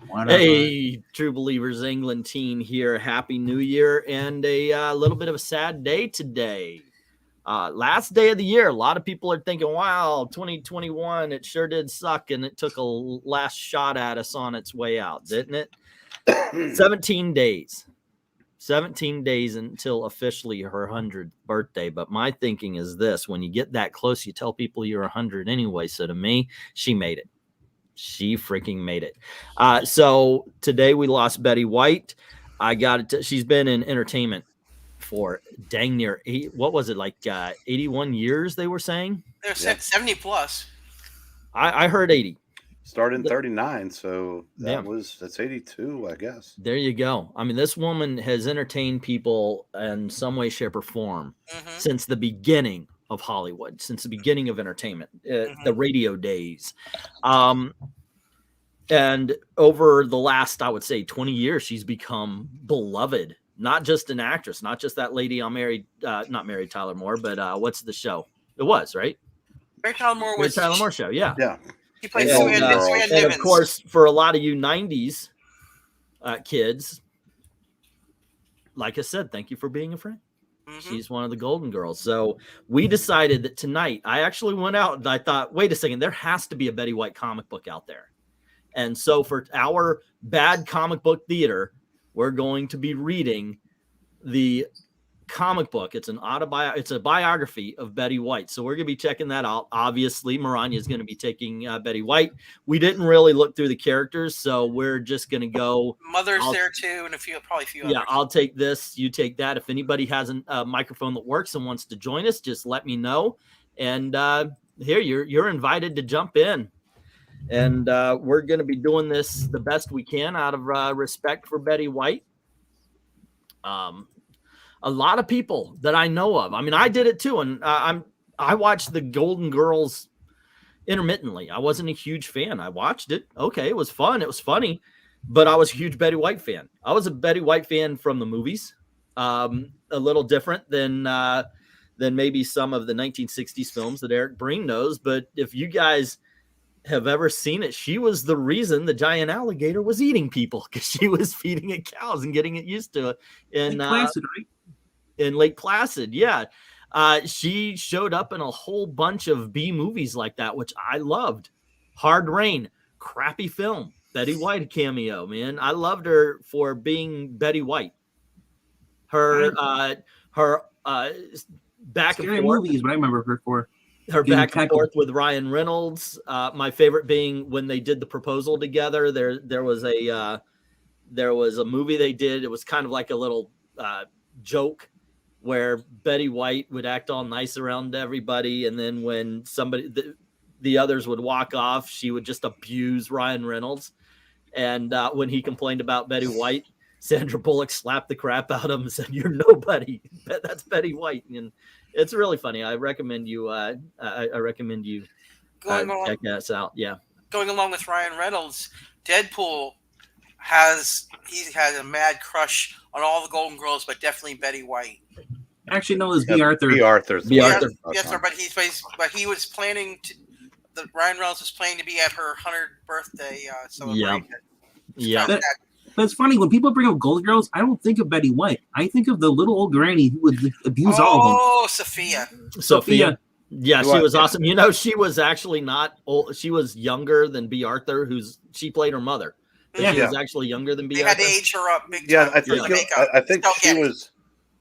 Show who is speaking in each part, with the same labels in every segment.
Speaker 1: Whatever.
Speaker 2: Hey, True Believers England team here. Happy New Year and a little bit of a sad day today. Last day of the year. A lot of people are thinking, wow, 2021, it sure did suck, and it took a last shot at us on its way out, didn't it? 17 days. 17 days until officially her 100th birthday. But my thinking is this: when you get that close, you tell people you're 100 anyway. So to me, she made it. She freaking made it. So today we lost Betty White. I got it. She's been in entertainment for dang near 81 years, they were saying?
Speaker 3: They're 70 plus.
Speaker 2: I heard 80.
Speaker 4: Started in 39, so that's 82, I guess.
Speaker 2: There you go. I mean, this woman has entertained people in some way, shape, or form since the beginning of Hollywood, since the beginning of entertainment, the radio days. And over the last, I would say, 20 years, she's become beloved. Not just an actress, not just that lady on not Mary Tyler Moore, but what's the show? It was, right?
Speaker 3: Mary Tyler Moore was
Speaker 2: Mary Tyler Moore show, yeah.
Speaker 4: Yeah.
Speaker 3: He played
Speaker 2: and of course, for a lot of you 90s kids, like I said, thank you for being a friend. She's one of the Golden Girls. So we decided that tonight, I actually went out and I thought, wait a second, there has to be a Betty White comic book out there. And so for our bad comic book theater, we're going to be reading the comic book. It's it's a biography of Betty White. So we're going to be checking that out. Obviously, Maranya is going to be taking Betty White. We didn't really look through the characters, so we're just going to go.
Speaker 3: Mother's there too, and probably a few others.
Speaker 2: Yeah, I'll take this. You take that. If anybody has a microphone that works and wants to join us, just let me know. And here, you're invited to jump in. And we're going to be doing this the best we can out of respect for Betty White. A lot of people that I know of. I mean, I did it too, and I watched the Golden Girls intermittently. I wasn't a huge fan. I watched it. Okay, it was fun. It was funny, but I was a huge Betty White fan. I was a Betty White fan from the movies. A little different than maybe some of the 1960s films that Eric Breen knows. But if you guys have ever seen it, she was the reason the giant alligator was eating people, because she was feeding it cows and getting it used to it. In Placid, right? In Lake Placid, yeah. She showed up in a whole bunch of B movies like that, which I loved. Hard Rain, crappy film. Betty White cameo, man. I loved her for being Betty White. Her back and forth
Speaker 1: movies, but I remember her for.
Speaker 2: Her back and forth with Ryan Reynolds. My favorite being when they did the proposal together. There was a movie they did. It was kind of like a little joke where Betty White would act all nice around everybody, and then when the others would walk off, she would just abuse Ryan Reynolds. And when he complained about Betty White, Sandra Bullock slapped the crap out of him and said, "You're nobody. That's Betty White." And it's really funny. I recommend you. I recommend you check that out. Yeah.
Speaker 3: Going along with Ryan Reynolds, Deadpool has a mad crush on all the Golden Girls, but definitely Betty White.
Speaker 1: Actually, no, it's B. Arthur.
Speaker 4: B. Arthur.
Speaker 3: Yes, sir. But he was planning to. Ryan Reynolds was planning to be at her 100th birthday celebration.
Speaker 2: Yeah.
Speaker 1: But it's funny, when people bring up Golden Girls, I don't think of Betty White. I think of the little old granny who would abuse all of them.
Speaker 3: Oh, Sophia.
Speaker 2: Yeah, she was awesome. You know, she was actually not old. She was younger than B. Arthur, she played her mother. Yeah. She was actually younger than B. Arthur.
Speaker 3: They had to age her up big time.
Speaker 4: Yeah, I think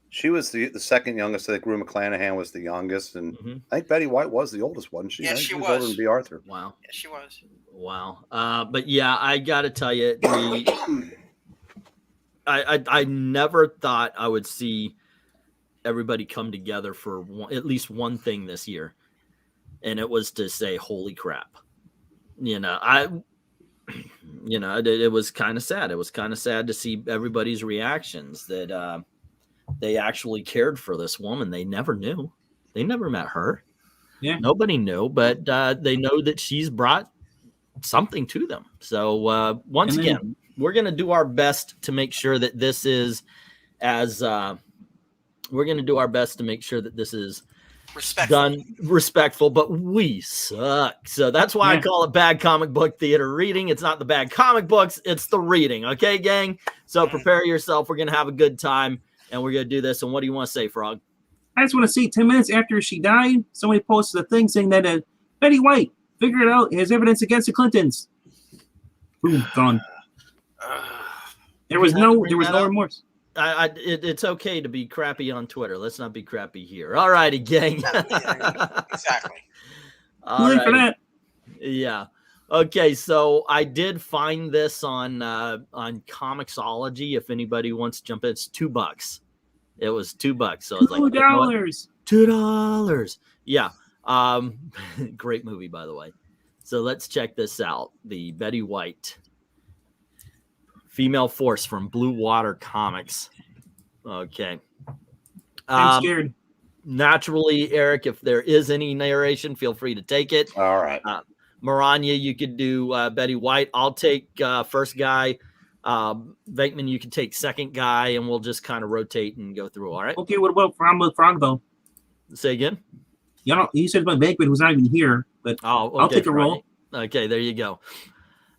Speaker 4: she was the second youngest. I think Rue McClanahan was the youngest, and I think Betty White was the oldest, wasn't she?
Speaker 3: Yeah,
Speaker 4: she was older than B. Arthur.
Speaker 2: Wow.
Speaker 3: Yeah, she was.
Speaker 2: Wow. But yeah, I got to tell you, I never thought I would see everybody come together for at least one thing this year, and it was to say, "Holy crap!" It was kind of sad. It was kind of sad to see everybody's reactions that they actually cared for this woman. They never knew. They never met her.
Speaker 1: Yeah,
Speaker 2: nobody knew, but they know that she's brought something to them. So once again, we're going to do our best to make sure that this is as
Speaker 3: Respectful.
Speaker 2: respectful, but we suck. So that's why I call it bad comic book theater reading. It's not the bad comic books, it's the reading. Okay, gang? So prepare yourself. We're going to have a good time, and we're going to do this. And what do you want to say, Frog?
Speaker 1: I just want to say 10 minutes after she died, somebody posted a thing saying that Betty White figured out his evidence against the Clintons. Boom, gone. There was no remorse.
Speaker 2: It's okay to be crappy on Twitter. Let's not be crappy here. All righty, gang.
Speaker 3: Exactly.
Speaker 2: All
Speaker 1: for that.
Speaker 2: Yeah. Okay, so I did find this on Comixology. If anybody wants to jump in, it's $2. It was $2. So it's like
Speaker 1: $2.
Speaker 2: $2. Yeah. Great movie, by the way. So let's check this out. The Betty White Female Force from Blue Water Comics. Okay.
Speaker 1: I'm scared.
Speaker 2: Naturally, Eric, if there is any narration, feel free to take it.
Speaker 4: All right.
Speaker 2: Maranya, you could do Betty White. I'll take first guy. Venkman, you can take second guy, and we'll just kind of rotate and go through. All right.
Speaker 1: Okay, what about Frog though?
Speaker 2: Say again.
Speaker 1: You said about Venkman, who's not even here, but
Speaker 2: okay,
Speaker 1: I'll take a roll.
Speaker 2: Okay, there you go.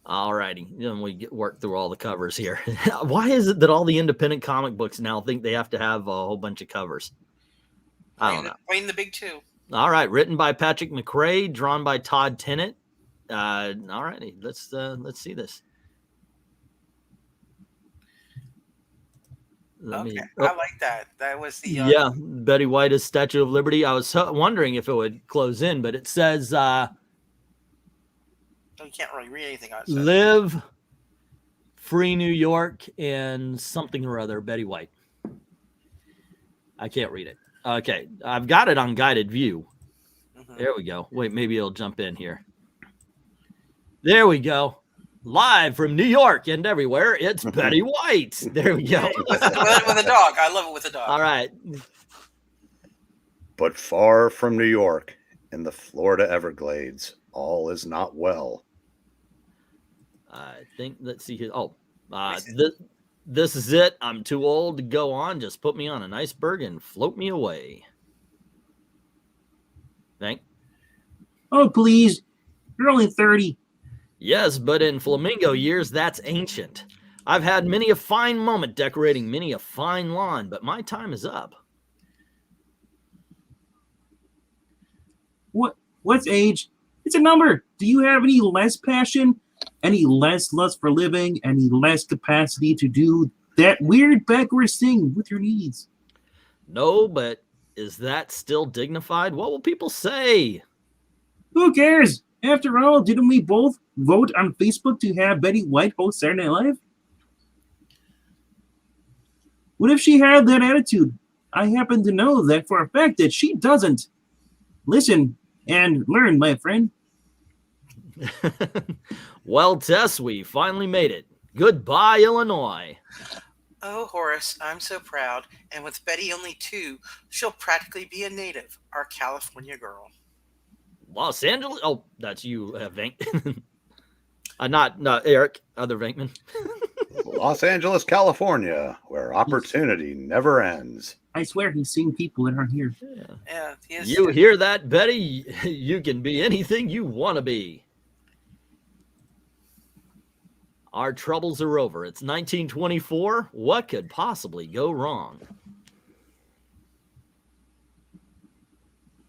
Speaker 2: All righty. Then we work through all the covers here. Why is it that all the independent comic books now think they have to have a whole bunch of covers? I don't know.
Speaker 3: Playing the big two.
Speaker 2: All right. Written by Patrick McRae, drawn by Todd Tennant. All righty. Let's see this.
Speaker 3: I like that. That was the
Speaker 2: Betty White is Statue of Liberty. I was wondering if it would close in, but it says
Speaker 3: you can't really read anything on it.
Speaker 2: Live Free New York and something or other, Betty White. I can't read it. Okay, I've got it on guided view. There we go. Wait, maybe it'll jump in here. There we go. Live from New York and everywhere, it's Betty White. There we go.
Speaker 3: with a dog. I love it with a dog.
Speaker 2: All right.
Speaker 4: But far from New York, in the Florida Everglades, all is not well.
Speaker 2: I think, let's see here. This is it. I'm too old to go on. Just put me on an iceberg and float me away. Thank.
Speaker 1: Oh, please. You're only 30.
Speaker 2: Yes, but in flamingo years, that's ancient. I've had many a fine moment decorating many a fine lawn, but my time is up.
Speaker 1: What's age? It's a number. Do you have any less passion? Any less lust for living? Any less capacity to do that weird backwards thing with your needs?
Speaker 2: No, but is that still dignified? What will people say?
Speaker 1: Who cares? After all, didn't we both vote on Facebook to have Betty White host Saturday Night Live? What if she had that attitude? I happen to know that for a fact that she doesn't. Listen and learn, my friend.
Speaker 2: Well, Tess, we finally made it. Goodbye, Illinois.
Speaker 3: Oh, Horace, I'm so proud. And with Betty only 2, she'll practically be a native, our California girl.
Speaker 2: Los Angeles? Oh, that's you, Venk. Not Eric, other Venkman.
Speaker 4: Los Angeles, California, where opportunity never ends.
Speaker 1: I swear he's seen people that aren't here.
Speaker 3: Yeah, he is.
Speaker 2: You hear that, Betty? You can be anything you want to be. Our troubles are over. It's 1924. What could possibly go wrong?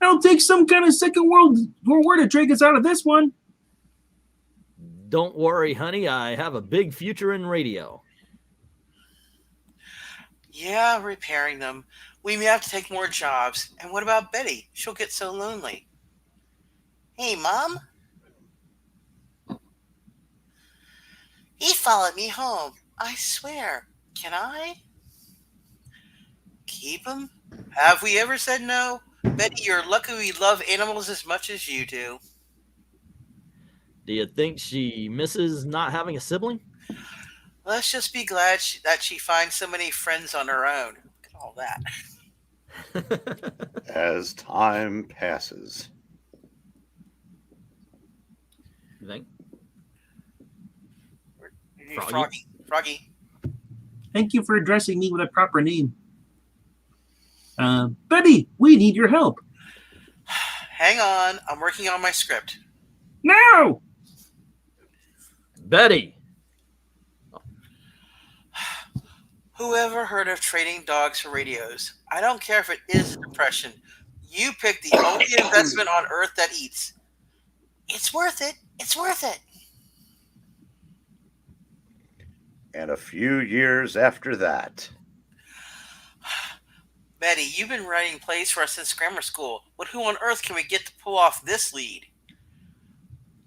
Speaker 1: I'll take some kind of second world war to drag us out of this one.
Speaker 2: Don't worry, honey. I have a big future in radio.
Speaker 3: Yeah, repairing them. We may have to take more jobs. And what about Betty? She'll get so lonely. Hey, Mom? He followed me home. I swear. Can I? Keep him? Have we ever said no? Betty, you're lucky we love animals as much as you do.
Speaker 2: Do you think she misses not having a sibling?
Speaker 3: Let's just be glad that she finds so many friends on her own. Look at all that.
Speaker 4: As time passes.
Speaker 2: You think?
Speaker 3: Froggy.
Speaker 1: Thank you for addressing me with a proper name. Betty, we need your help.
Speaker 3: Hang on, I'm working on my script.
Speaker 1: No!
Speaker 2: Betty.
Speaker 3: Whoever heard of trading dogs for radios? I don't care if it is a depression. You pick the only investment on earth that eats. It's worth it. It's worth it.
Speaker 4: And a few years after that.
Speaker 3: Betty, you've been writing plays for us since grammar school, but who on earth can we get to pull off this lead?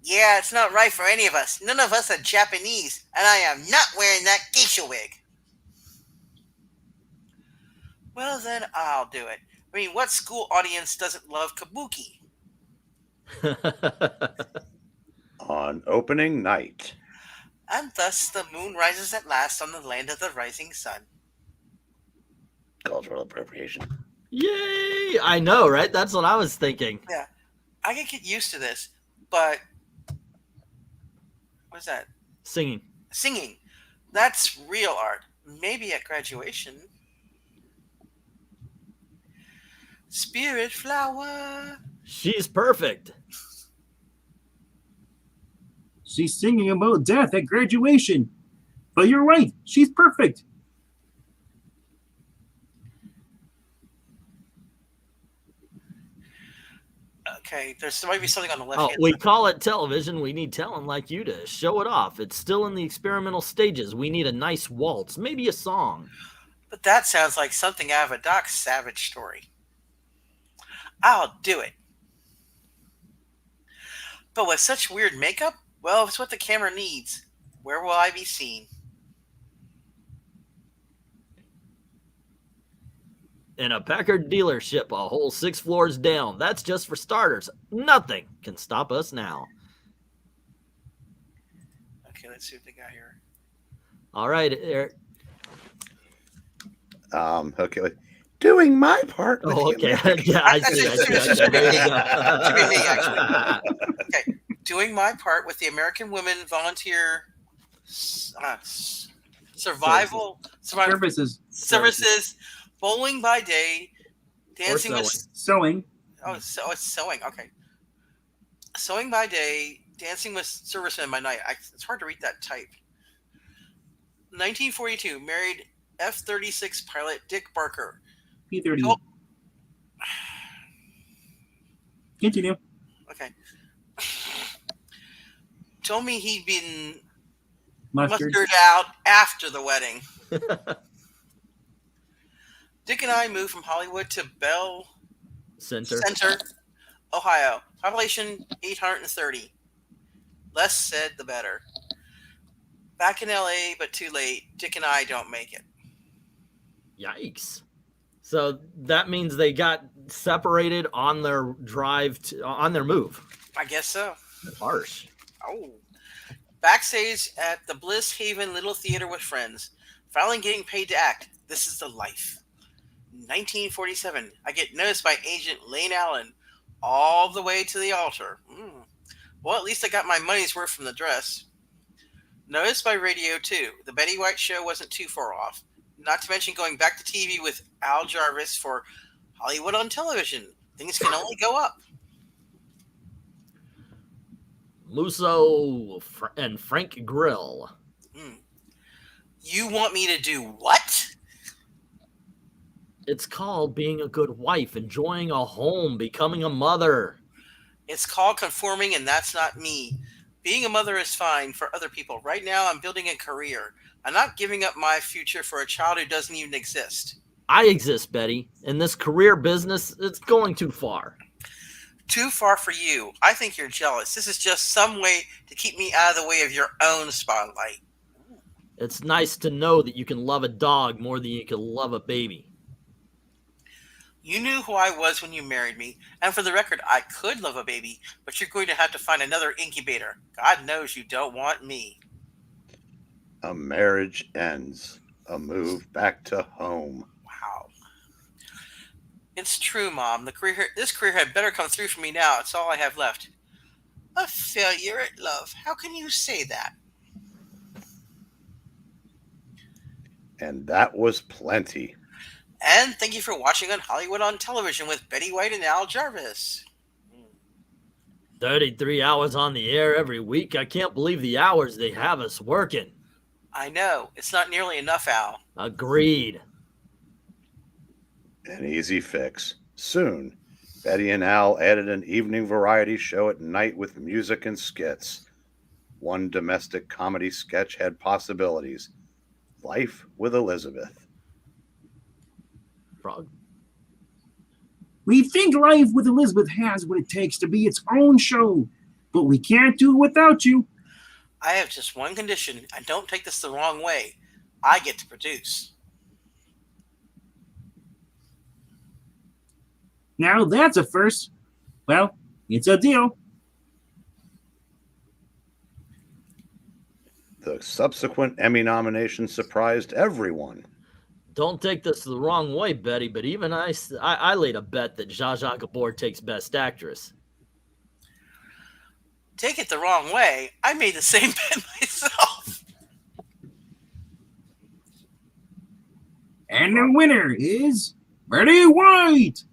Speaker 3: Yeah, it's not right for any of us. None of us are Japanese, and I am not wearing that geisha wig. Well, then I'll do it. I mean, what school audience doesn't love kabuki?
Speaker 4: On opening night.
Speaker 3: And thus the moon rises at last on the land of the rising sun.
Speaker 4: Cultural appropriation.
Speaker 2: Yay! I know, right? That's what I was thinking.
Speaker 3: Yeah, I can get used to this, but what's that?
Speaker 2: Singing.
Speaker 3: Singing. That's real art. Maybe at graduation. Spirit flower.
Speaker 2: She's perfect.
Speaker 1: She's singing about death at graduation. But you're right. She's perfect.
Speaker 3: Okay, there might be something on the left
Speaker 2: Oh,
Speaker 3: hand
Speaker 2: we
Speaker 3: side.
Speaker 2: call it television. We need talent like you to show it off. It's still in the experimental stages. We need a nice waltz, maybe a song.
Speaker 3: But that sounds like something out of a Doc Savage story. I'll do it. But with such weird makeup, well, it's what the camera needs. Where will I be seen?
Speaker 2: In a Packard dealership, a whole 6 floors down. That's just for starters. Nothing can stop us now.
Speaker 3: Okay, let's see what they got here.
Speaker 2: All right, Eric.
Speaker 4: Okay. Doing my part. With
Speaker 2: Oh,
Speaker 4: the
Speaker 2: okay.
Speaker 4: American-
Speaker 2: Yeah, I see. There you go.
Speaker 3: Should be me, actually. Okay, doing my part with the American Women Volunteer Survival Services, bowling by day, dancing with
Speaker 1: sewing.
Speaker 3: Oh, so it's sewing. Okay, sewing by day, dancing with servicemen by night. It's hard to read that type. 1942, married F-36 pilot Dick Barker.
Speaker 1: P-30. Continue.
Speaker 3: Okay. Told me he'd been
Speaker 1: Mustard.
Speaker 3: mustered out after the wedding. Dick and I moved from Hollywood to Bell
Speaker 2: Center,
Speaker 3: Ohio. Population 830. Less said, the better. Back in LA, but too late. Dick and I don't make it.
Speaker 2: Yikes. So that means they got separated on their drive on their move.
Speaker 3: I guess so.
Speaker 2: Harsh.
Speaker 3: Oh. Backstage at the Bliss Haven Little Theater with friends. Finally getting paid to act. This is the life. 1947. I get noticed by Agent Lane Allen all the way to the altar. Well, at least I got my money's worth from the dress. Noticed by radio, too. The Betty White show wasn't too far off. Not to mention going back to TV with Al Jarvis for Hollywood on Television. Things can only go up.
Speaker 2: Musso and Frank Grill.
Speaker 3: You want me to do what?
Speaker 2: It's called being a good wife, enjoying a home, becoming a mother.
Speaker 3: It's called conforming, and that's not me. Being a mother is fine for other people. Right now, I'm building a career. I'm not giving up my future for a child who doesn't even exist.
Speaker 2: I exist, Betty. In this career business, it's going too far.
Speaker 3: Too far for you. I think you're jealous. This is just some way to keep me out of the way of your own spotlight.
Speaker 2: It's nice to know that you can love a dog more than you can love a baby.
Speaker 3: You knew who I was when you married me, and for the record, I could love a baby, but you're going to have to find another incubator. God knows you don't want me.
Speaker 4: A marriage ends. A move back to home.
Speaker 3: Wow. It's true, Mom. This career had better come through for me now. It's all I have left. A failure at love. How can you say that?
Speaker 4: And that was plenty.
Speaker 3: And thank you for watching on Hollywood on Television with Betty White and Al Jarvis.
Speaker 2: 33 hours on the air every week. I can't believe the hours they have us working.
Speaker 3: I know. It's not nearly enough, Al.
Speaker 2: Agreed.
Speaker 4: An easy fix. Soon, Betty and Al added an evening variety show at night with music and skits. One domestic comedy sketch had possibilities. Life with Elizabeth.
Speaker 2: Frog.
Speaker 1: We think Life with Elizabeth has what it takes to be its own show, but we can't do it without you.
Speaker 3: I have just one condition, and don't take this the wrong way. I get to produce.
Speaker 1: Now that's a first. Well, it's a deal.
Speaker 4: The subsequent Emmy nomination surprised everyone.
Speaker 2: Don't take this the wrong way, Betty, but even I laid a bet that Zsa Zsa Gabor takes Best Actress.
Speaker 3: Take it the wrong way. I made the same bet myself.
Speaker 1: And the winner is Betty White.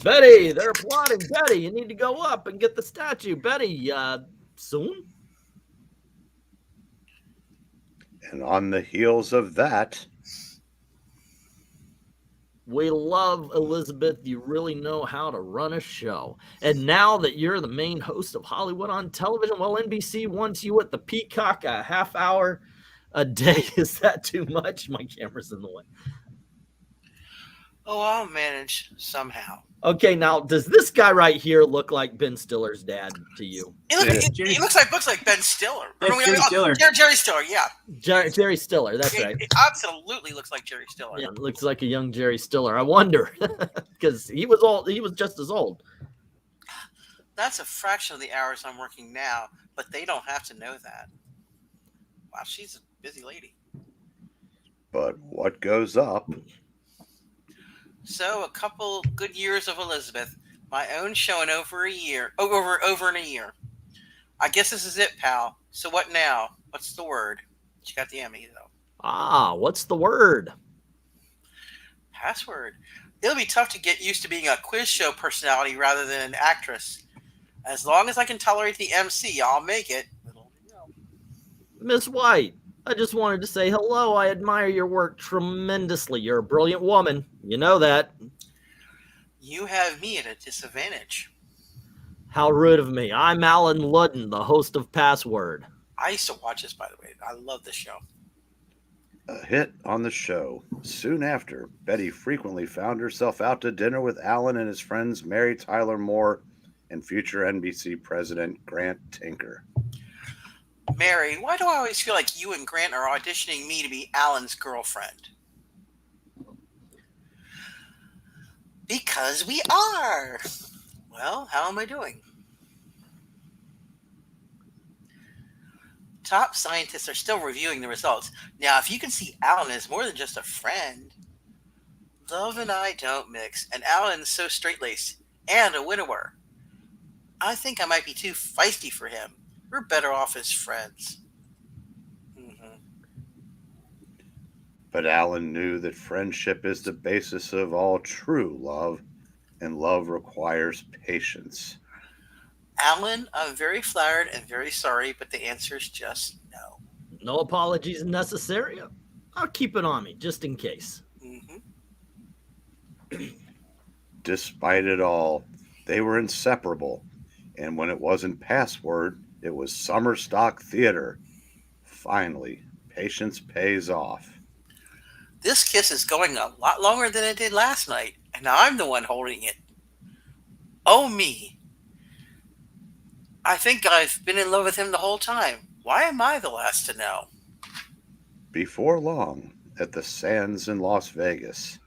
Speaker 2: Betty, they're applauding. Betty, you need to go up and get the statue. Betty, soon?
Speaker 4: And on the heels of that,
Speaker 2: we love Elizabeth. You really know how to run a show. And now that you're the main host of Hollywood on television, well, NBC wants you at the Peacock a half hour a day. Is that too much? My camera's in the way.
Speaker 3: Oh, I'll manage somehow.
Speaker 2: Okay, now does this guy right here look like Ben Stiller's dad to you?
Speaker 3: He looks like Ben Stiller.
Speaker 1: Jerry Stiller.
Speaker 3: Jerry Stiller, yeah.
Speaker 2: Jerry Stiller, that's right.
Speaker 3: It absolutely looks like Jerry Stiller.
Speaker 2: Yeah, looks like a young Jerry Stiller. I wonder, because he was old. He was just as old.
Speaker 3: That's a fraction of the hours I'm working now, but they don't have to know that. Wow, she's a busy lady.
Speaker 4: but what goes up?
Speaker 3: So a couple good years of Elizabeth, my own show in over a year. Over in a year. I guess this is it, pal. So what now? What's the word? She got the Emmy though.
Speaker 2: Ah, what's the word?
Speaker 3: Password. It'll be tough to get used to being a quiz show personality rather than an actress. As long as I can tolerate the MC, I'll make it.
Speaker 2: Miss White, I just wanted to say hello. I admire your work tremendously. You're a brilliant woman. You know that.
Speaker 3: You have me at a disadvantage.
Speaker 2: How rude of me. I'm Alan Ludden, the host of Password.
Speaker 3: I used to watch this, by the way. I love this show.
Speaker 4: A hit on the show. Soon after, Betty frequently found herself out to dinner with Alan and his friends Mary Tyler Moore and future NBC president Grant Tinker.
Speaker 3: Mary, why do I always feel like you and Grant are auditioning me to be Alan's girlfriend? Because we are. Well, how am I doing? Top scientists are still reviewing the results. Now, if you can see Alan as more than just a friend, love and I don't mix, and Alan's so straight-laced and a widower. I think I might be too feisty for him. We're better off as friends.
Speaker 4: But Alan knew that friendship is the basis of all true love, and love requires patience.
Speaker 3: Alan, I'm very flattered and very sorry, but the answer is just no.
Speaker 2: No apologies necessary. I'll keep it on me, just in case.
Speaker 4: Despite it all, they were inseparable. And when it wasn't Password, it was summer stock theater. Finally, patience pays off.
Speaker 3: This kiss is going a lot longer than it did last night, and I'm the one holding it. Oh, me. I think I've been in love with him the whole time. Why am I the last to know?
Speaker 4: Before long, at the Sands in Las Vegas.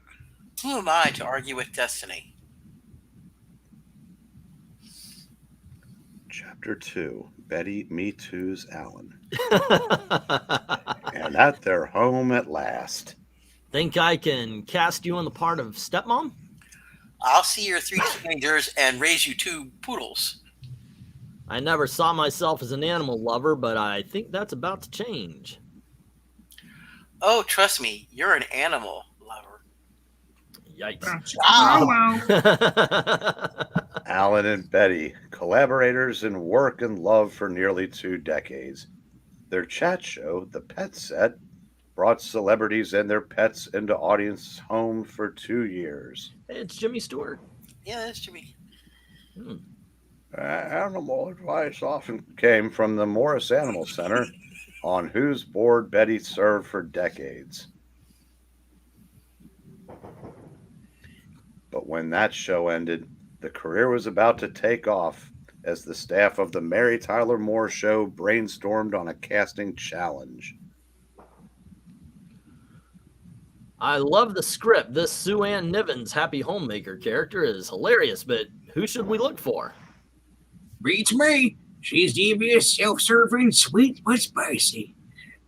Speaker 3: Who am I to argue with destiny?
Speaker 4: Chapter 2, Betty Me Too's Alan. And at their home at last.
Speaker 2: Think I can cast you in the part of stepmom?
Speaker 3: I'll see your 3 teenagers and raise you 2 poodles.
Speaker 2: I never saw myself as an animal lover, but I think that's about to change.
Speaker 3: Oh, trust me, you're an animal lover.
Speaker 2: Yikes.
Speaker 4: Alan and Betty, collaborators in work and love for nearly 2 decades. Their chat show, The Pet Set, brought celebrities and their pets into audience home for 2 years.
Speaker 2: Hey, it's Jimmy Stewart.
Speaker 3: Yeah, that's Jimmy.
Speaker 4: Animal advice often came from the Morris Animal Center, on whose board Betty served for decades. But when that show ended, the career was about to take off as the staff of the Mary Tyler Moore Show brainstormed on a casting challenge.
Speaker 2: I love the script. This Sue Ann Nivens Happy Homemaker character is hilarious, but who should we look for?
Speaker 1: Beats me. She's devious, self-serving, sweet but spicy.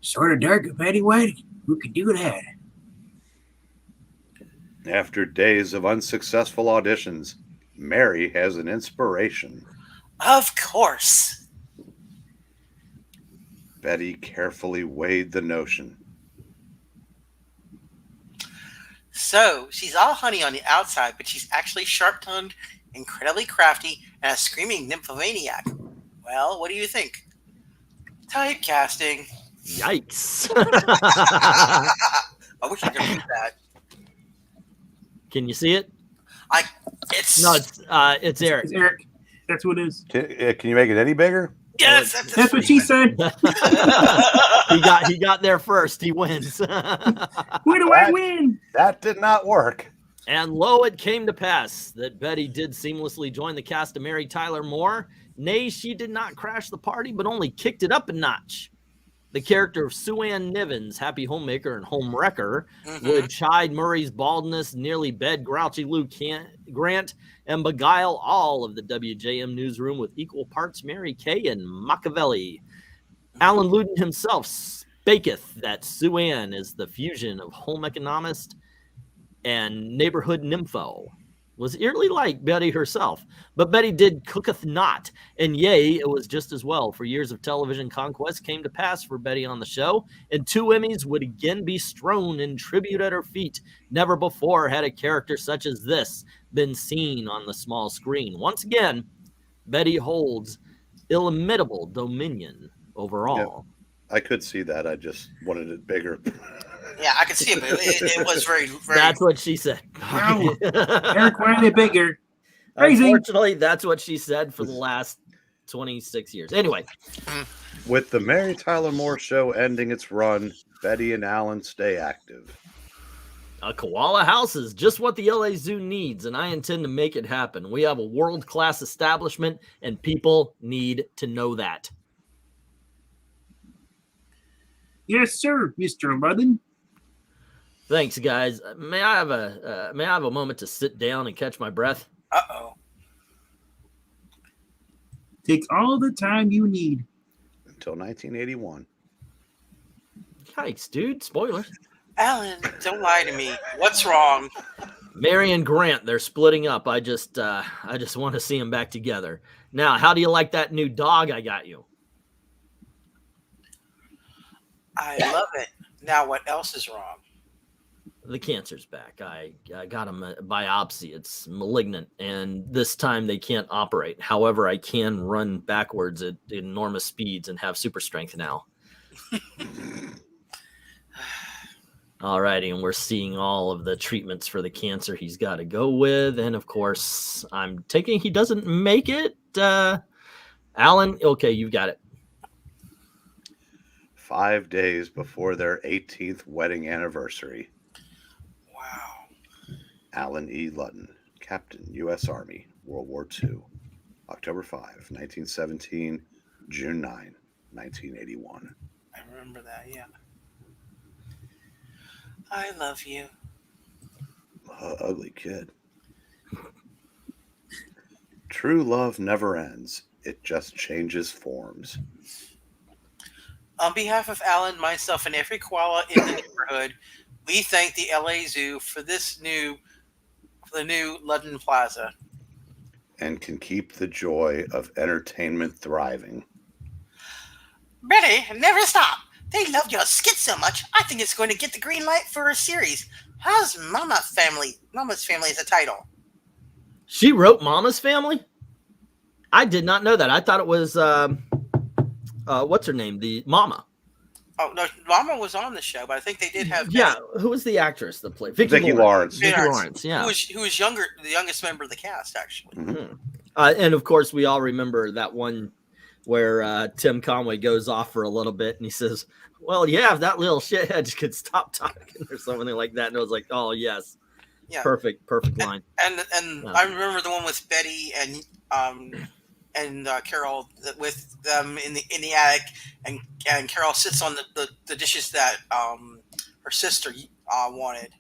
Speaker 1: Sort of dark and Betty White. Who could do that?
Speaker 4: After days of unsuccessful auditions, Mary has an inspiration.
Speaker 3: Of course.
Speaker 4: Betty carefully weighed the notion.
Speaker 3: So, she's all honey on the outside, but she's actually sharp-tongued, incredibly crafty, and a screaming nymphomaniac. Well, what do you think? Typecasting.
Speaker 2: Yikes.
Speaker 3: I wish I could read that.
Speaker 2: Can you see it?
Speaker 3: It's
Speaker 2: No, it's Eric.
Speaker 1: It's Eric. That's what it is.
Speaker 4: Can you make it any bigger?
Speaker 3: yes,
Speaker 1: That's what she said.
Speaker 2: He got there first. He wins.
Speaker 1: Where do I win?
Speaker 4: That did not work.
Speaker 2: And lo, it came to pass that Betty did seamlessly join the cast of Mary Tyler Moore. Nay, she did not crash the party, but only kicked it up a notch. The character of Sue Ann Nivens, Happy Homemaker and Home Wrecker, would chide Murray's baldness, nearly bed grouchy Lou Grant, and beguile all of the WJM newsroom with equal parts Mary Kay and Machiavelli. Alan Luden himself spaketh that Sue Ann is the fusion of home economist and neighborhood nympho. Was eerily like Betty herself, but Betty did cooketh not, and yea, it was just as well, for years of television conquest came to pass for Betty on the show, and 2 Emmys would again be strewn in tribute at her feet. Never before had a character such as this been seen on the small screen. Once again, Betty holds illimitable dominion over all.
Speaker 4: I could see that. I just wanted it bigger.
Speaker 3: Yeah, I could see it, but it was very, very.
Speaker 2: That's what she said.
Speaker 1: Wow. Eric wanted it bigger. Crazy.
Speaker 2: Unfortunately, that's what she said for the last 26 years. Anyway.
Speaker 4: With the Mary Tyler Moore Show ending its run, Betty and Alan stay active.
Speaker 2: A koala house is just what the LA Zoo needs, and I intend to make it happen. We have a world-class establishment, and people need to know that.
Speaker 1: Yes, sir, Mr. Ludden.
Speaker 2: Thanks, guys. May I have a moment to sit down and catch my breath?
Speaker 3: Uh-oh.
Speaker 1: Takes all the time you need.
Speaker 4: Until 1981.
Speaker 2: Yikes, dude. Spoilers.
Speaker 3: Alan, don't lie to me. What's wrong?
Speaker 2: Mary and Grant, they're splitting up. I just want to see them back together. Now, how do you like that new dog I got you?
Speaker 3: I love it. Now, what else is wrong?
Speaker 2: The cancer's back. I got him a biopsy. It's malignant, and this time they can't operate. However, I can run backwards at enormous speeds and have super strength now. Alrighty, and we're seeing all of the treatments for the cancer he's got to go with, and of course, I'm taking he doesn't make it. Alan, okay, you've got it.
Speaker 4: 5 days before their 18th wedding anniversary.
Speaker 3: Wow.
Speaker 4: Alan E. Ludden, Captain, U.S. Army, World War II, October 5, 1917, June 9, 1981.
Speaker 3: I remember that, yeah. I love you.
Speaker 4: Ugly kid. True love never ends. It just changes forms.
Speaker 3: On behalf of Alan, myself, and every koala in the neighborhood, we thank the LA Zoo for the new Ludden Plaza.
Speaker 4: And can keep the joy of entertainment thriving.
Speaker 3: Betty, never stop. They love your skit so much, I think it's going to get the green light for a series. How's Mama's Family as a title?
Speaker 2: She wrote Mama's Family? I did not know that. I thought it was what's her name? The Mama.
Speaker 3: Oh no, Mama was on the show, but I think they did have
Speaker 2: Yeah. Who was the actress that played
Speaker 4: Vicki Lawrence?
Speaker 2: Vicki Lawrence. Yeah.
Speaker 3: Who was younger, the youngest member of the cast, actually.
Speaker 4: Mhm.
Speaker 2: And of course, we all remember that one where Tim Conway goes off for a little bit and he says, "Well, yeah, if that little shithead could stop talking," or something like that. And it was like, "Oh yes,
Speaker 3: Yeah,
Speaker 2: perfect line."
Speaker 3: and
Speaker 2: Yeah.
Speaker 3: I remember the one with Betty and Carol with them in the attic, and Carol sits on the dishes that her sister wanted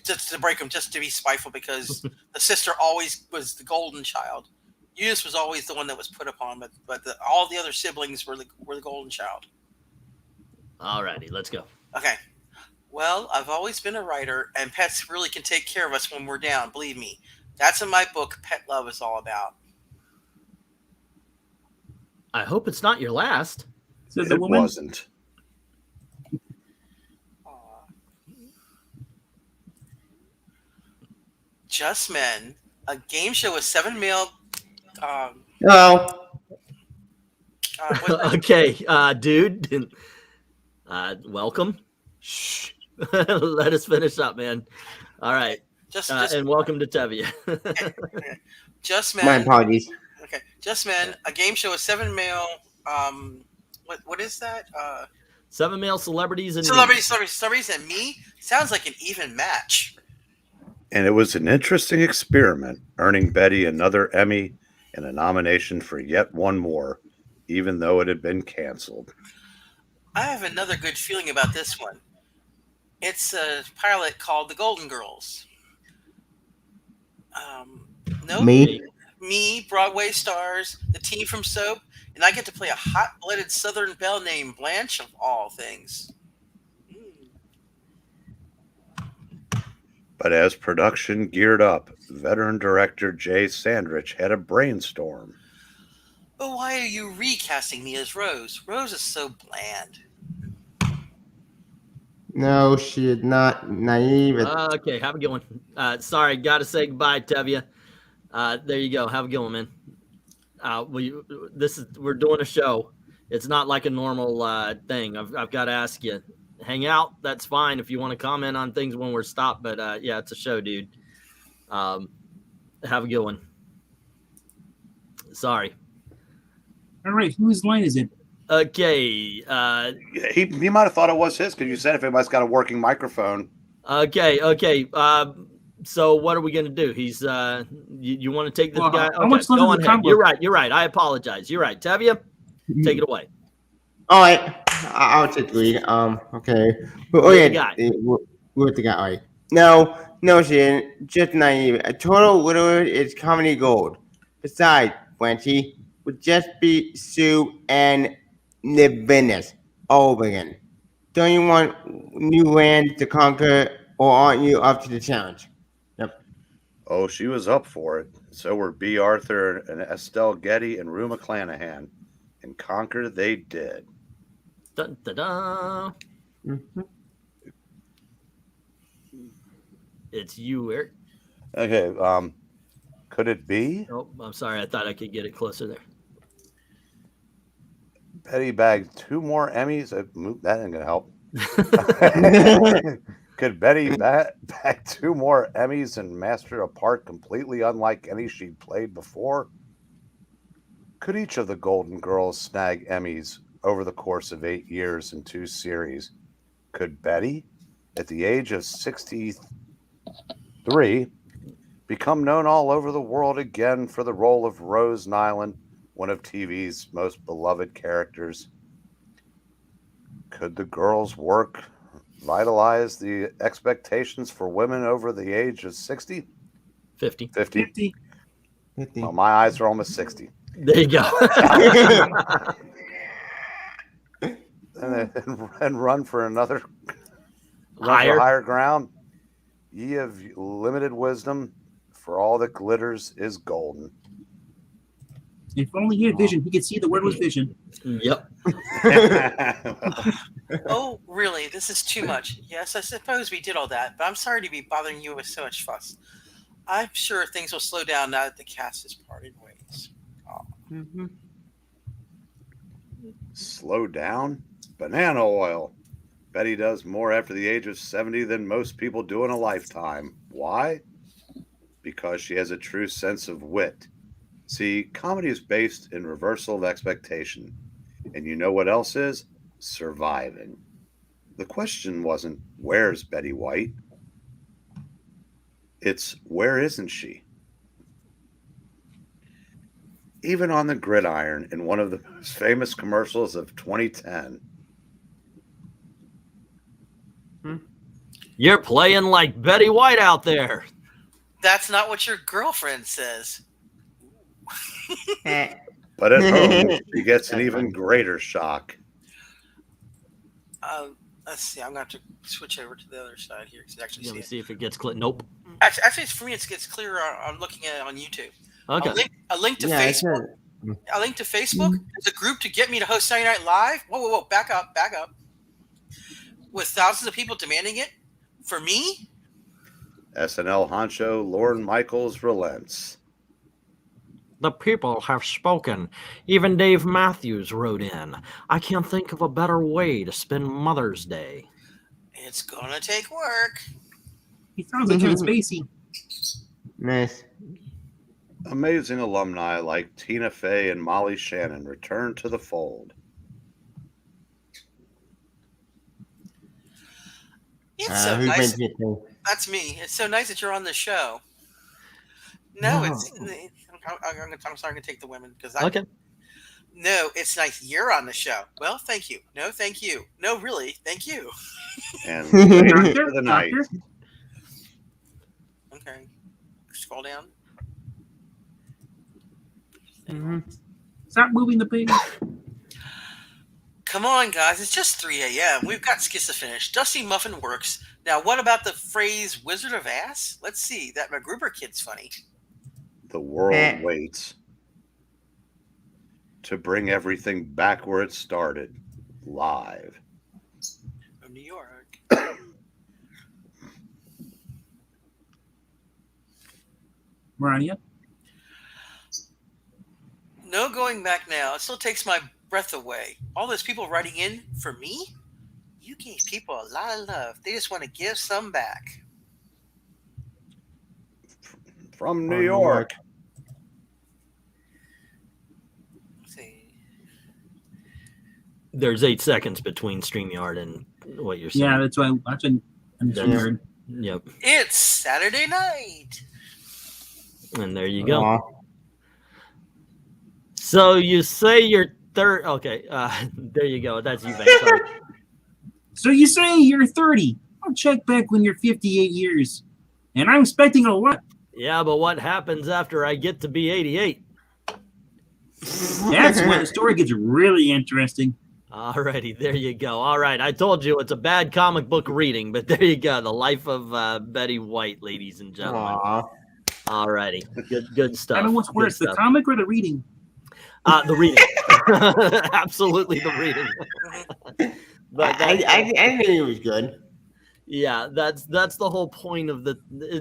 Speaker 3: just to break them, just to be spiteful, because the sister always was the golden child. Eunice was always the one that was put upon, but all the other siblings were the golden child.
Speaker 2: Alrighty, let's go.
Speaker 3: Okay. Well, I've always been a writer, and pets really can take care of us when we're down. Believe me, that's in my book. Pet love is all about.
Speaker 2: I hope it's not your last.
Speaker 1: Says the
Speaker 4: It
Speaker 1: woman.
Speaker 4: wasn't.
Speaker 3: Just Men, a game show with 7 male.
Speaker 5: Hello.
Speaker 2: Okay, dude. Welcome. Shh. Let us finish up, man. All right. And welcome to Tevye.
Speaker 3: Just
Speaker 5: My
Speaker 3: Men.
Speaker 5: apologies.
Speaker 3: Okay, Just Men, a game show with 7 male. What is that?
Speaker 2: 7 male celebrities and
Speaker 3: Celebrities, and me. Sounds like an even match.
Speaker 4: And it was an interesting experiment, earning Betty another Emmy and a nomination for yet one more, even though it had been canceled.
Speaker 3: I have another good feeling about this one. It's a pilot called The Golden Girls. Me, Broadway stars, the team from Soap, and I get to play a hot-blooded Southern belle named Blanche, of all things.
Speaker 4: But as production geared up, veteran director Jay Sandrich had a brainstorm.
Speaker 3: But why are you recasting me as Rose? Rose is so bland.
Speaker 5: No, she is not naive.
Speaker 2: Okay, have a good one. Sorry, gotta say goodbye, Tevye. There you go. Have a good one, man. We're doing a show. It's not like a normal thing. I've got to ask you. Hang out. That's fine if you want to comment on things when we're stopped. But yeah, it's a show, dude. Have a good one. Sorry.
Speaker 1: All right, whose line is it?
Speaker 2: Okay.
Speaker 4: He might have thought it was his because you said if anybody's got a working microphone.
Speaker 2: Okay. So what are we gonna do? He's you want to take this guy?
Speaker 1: How much
Speaker 2: go
Speaker 1: longer
Speaker 2: on
Speaker 1: the
Speaker 2: ahead.
Speaker 1: combo?
Speaker 2: You're right. I apologize. You're right. Tevye, take it away.
Speaker 5: All right, I'll take the lead. Okay. But,
Speaker 2: With the guy.
Speaker 5: With the guy. All right. No, she isn't. Just naive. A total literate is comedy gold. Besides, Blanchie would just be Sue and Nivinus all over again. Don't you want new land to conquer, or aren't you up to the challenge? Yep.
Speaker 4: Oh, she was up for it. So were B. Arthur and Estelle Getty and Rue McClanahan. And conquer they did.
Speaker 2: Dun, dun, dun.
Speaker 5: Mm-hmm.
Speaker 2: It's you, Eric.
Speaker 4: Okay. Could it be?
Speaker 2: Oh, I'm sorry. I thought I could get it closer there.
Speaker 4: Betty bagged 2 more Emmys. That ain't gonna help. Could Betty bag 2 more Emmys and master a part completely unlike any she'd played before? Could each of the Golden Girls snag Emmys over the course of 8 years in 2 series? Could Betty, at the age of 63, become known all over the world again for the role of Rose Nyland, one of TV's most beloved characters? Could the girls' work vitalize the expectations for women over the age of 60?
Speaker 2: 50.
Speaker 4: 50? Well, my eyes are almost 60.
Speaker 2: There you go.
Speaker 4: and run for another higher ground. Ye of limited wisdom, for all that glitters is golden.
Speaker 1: If only he had vision, he could see the word was vision.
Speaker 2: Yep.
Speaker 3: Oh, really? This is too much. Yes, I suppose we did all that, but I'm sorry to be bothering you with so much fuss. I'm sure things will slow down now that the cast has parted ways.
Speaker 5: Mhm.
Speaker 4: Slow down? Banana oil. Betty does more after the age of 70 than most people do in a lifetime. Why? Because she has a true sense of wit. See, comedy is based in reversal of expectation. And you know what else is? Surviving. The question wasn't, where's Betty White? It's, where isn't she? Even on the gridiron in one of the most famous commercials of 2010.
Speaker 2: You're playing like Betty White out there.
Speaker 3: That's not what your girlfriend says.
Speaker 4: But at home, she gets an even greater shock.
Speaker 3: Let's see. I'm going to have to switch over to the other side here to actually
Speaker 2: Let
Speaker 3: see
Speaker 2: me
Speaker 3: it.
Speaker 2: see if it gets clear. Nope.
Speaker 3: Actually, for me, it gets clearer on looking at it on YouTube.
Speaker 2: Okay.
Speaker 3: A link to
Speaker 5: Yeah,
Speaker 3: Facebook. A link to Facebook. There's a group to get me to host Saturday Night Live. Whoa. Back up. With thousands of people demanding it. For me?
Speaker 4: SNL honcho Lorne Michaels relents.
Speaker 2: The people have spoken. Even Dave Matthews wrote in. I can't think of a better way to spend Mother's Day.
Speaker 3: It's gonna take work.
Speaker 1: He sounds like Kevin Spacey.
Speaker 5: Nice.
Speaker 4: Amazing alumni like Tina Fey and Molly Shannon return to the fold.
Speaker 3: It's so
Speaker 5: Who's
Speaker 3: nice.
Speaker 5: been kissing?
Speaker 3: That's me. It's so nice that you're on the show. No, it's. I'm sorry to take the women because I.
Speaker 2: Okay.
Speaker 3: No, it's nice you're on the show. Well, thank you. No, thank you. No, really, thank you.
Speaker 4: And for the night.
Speaker 1: Doctor?
Speaker 3: Okay. Scroll down.
Speaker 1: Stop moving the page.
Speaker 3: Come on, guys. It's just 3 a.m. We've got skits to finish. Dusty Muffin works. Now, what about the phrase Wizard of Ass? Let's see. That MacGruber kid's funny.
Speaker 4: The world waits to bring everything back where it started, live.
Speaker 3: From New York.
Speaker 1: Mariah?
Speaker 3: No going back now. It still takes my breath away. All those people writing in for me? You gave people a lot of love. They just want to give some back.
Speaker 4: From New York.
Speaker 3: Let's see.
Speaker 2: There's 8 seconds between StreamYard and what you're saying.
Speaker 1: Yeah, that's why I'm watching.
Speaker 2: That's- Yep.
Speaker 3: It's Saturday night.
Speaker 2: And there you go.
Speaker 5: Aw.
Speaker 2: So you say you're third. Okay. There you go. That's you, Vank. Sorry.
Speaker 1: So you say you're 30. I'll check back when you're 58 years. And I'm expecting a lot.
Speaker 2: Yeah, but what happens after I get to be 88?
Speaker 1: That's when the story gets really interesting.
Speaker 2: Alrighty, there you go. All right, I told you it's a bad comic book reading, but there you go. The life of Betty White, ladies and gentlemen.
Speaker 5: Aw.
Speaker 2: Alrighty, good stuff.
Speaker 1: I don't know what's
Speaker 2: Good
Speaker 1: worse, the
Speaker 2: stuff.
Speaker 1: comic or the reading?
Speaker 2: The reading. Absolutely the reading. But
Speaker 5: I think it was good.
Speaker 2: yeah, that's the whole point of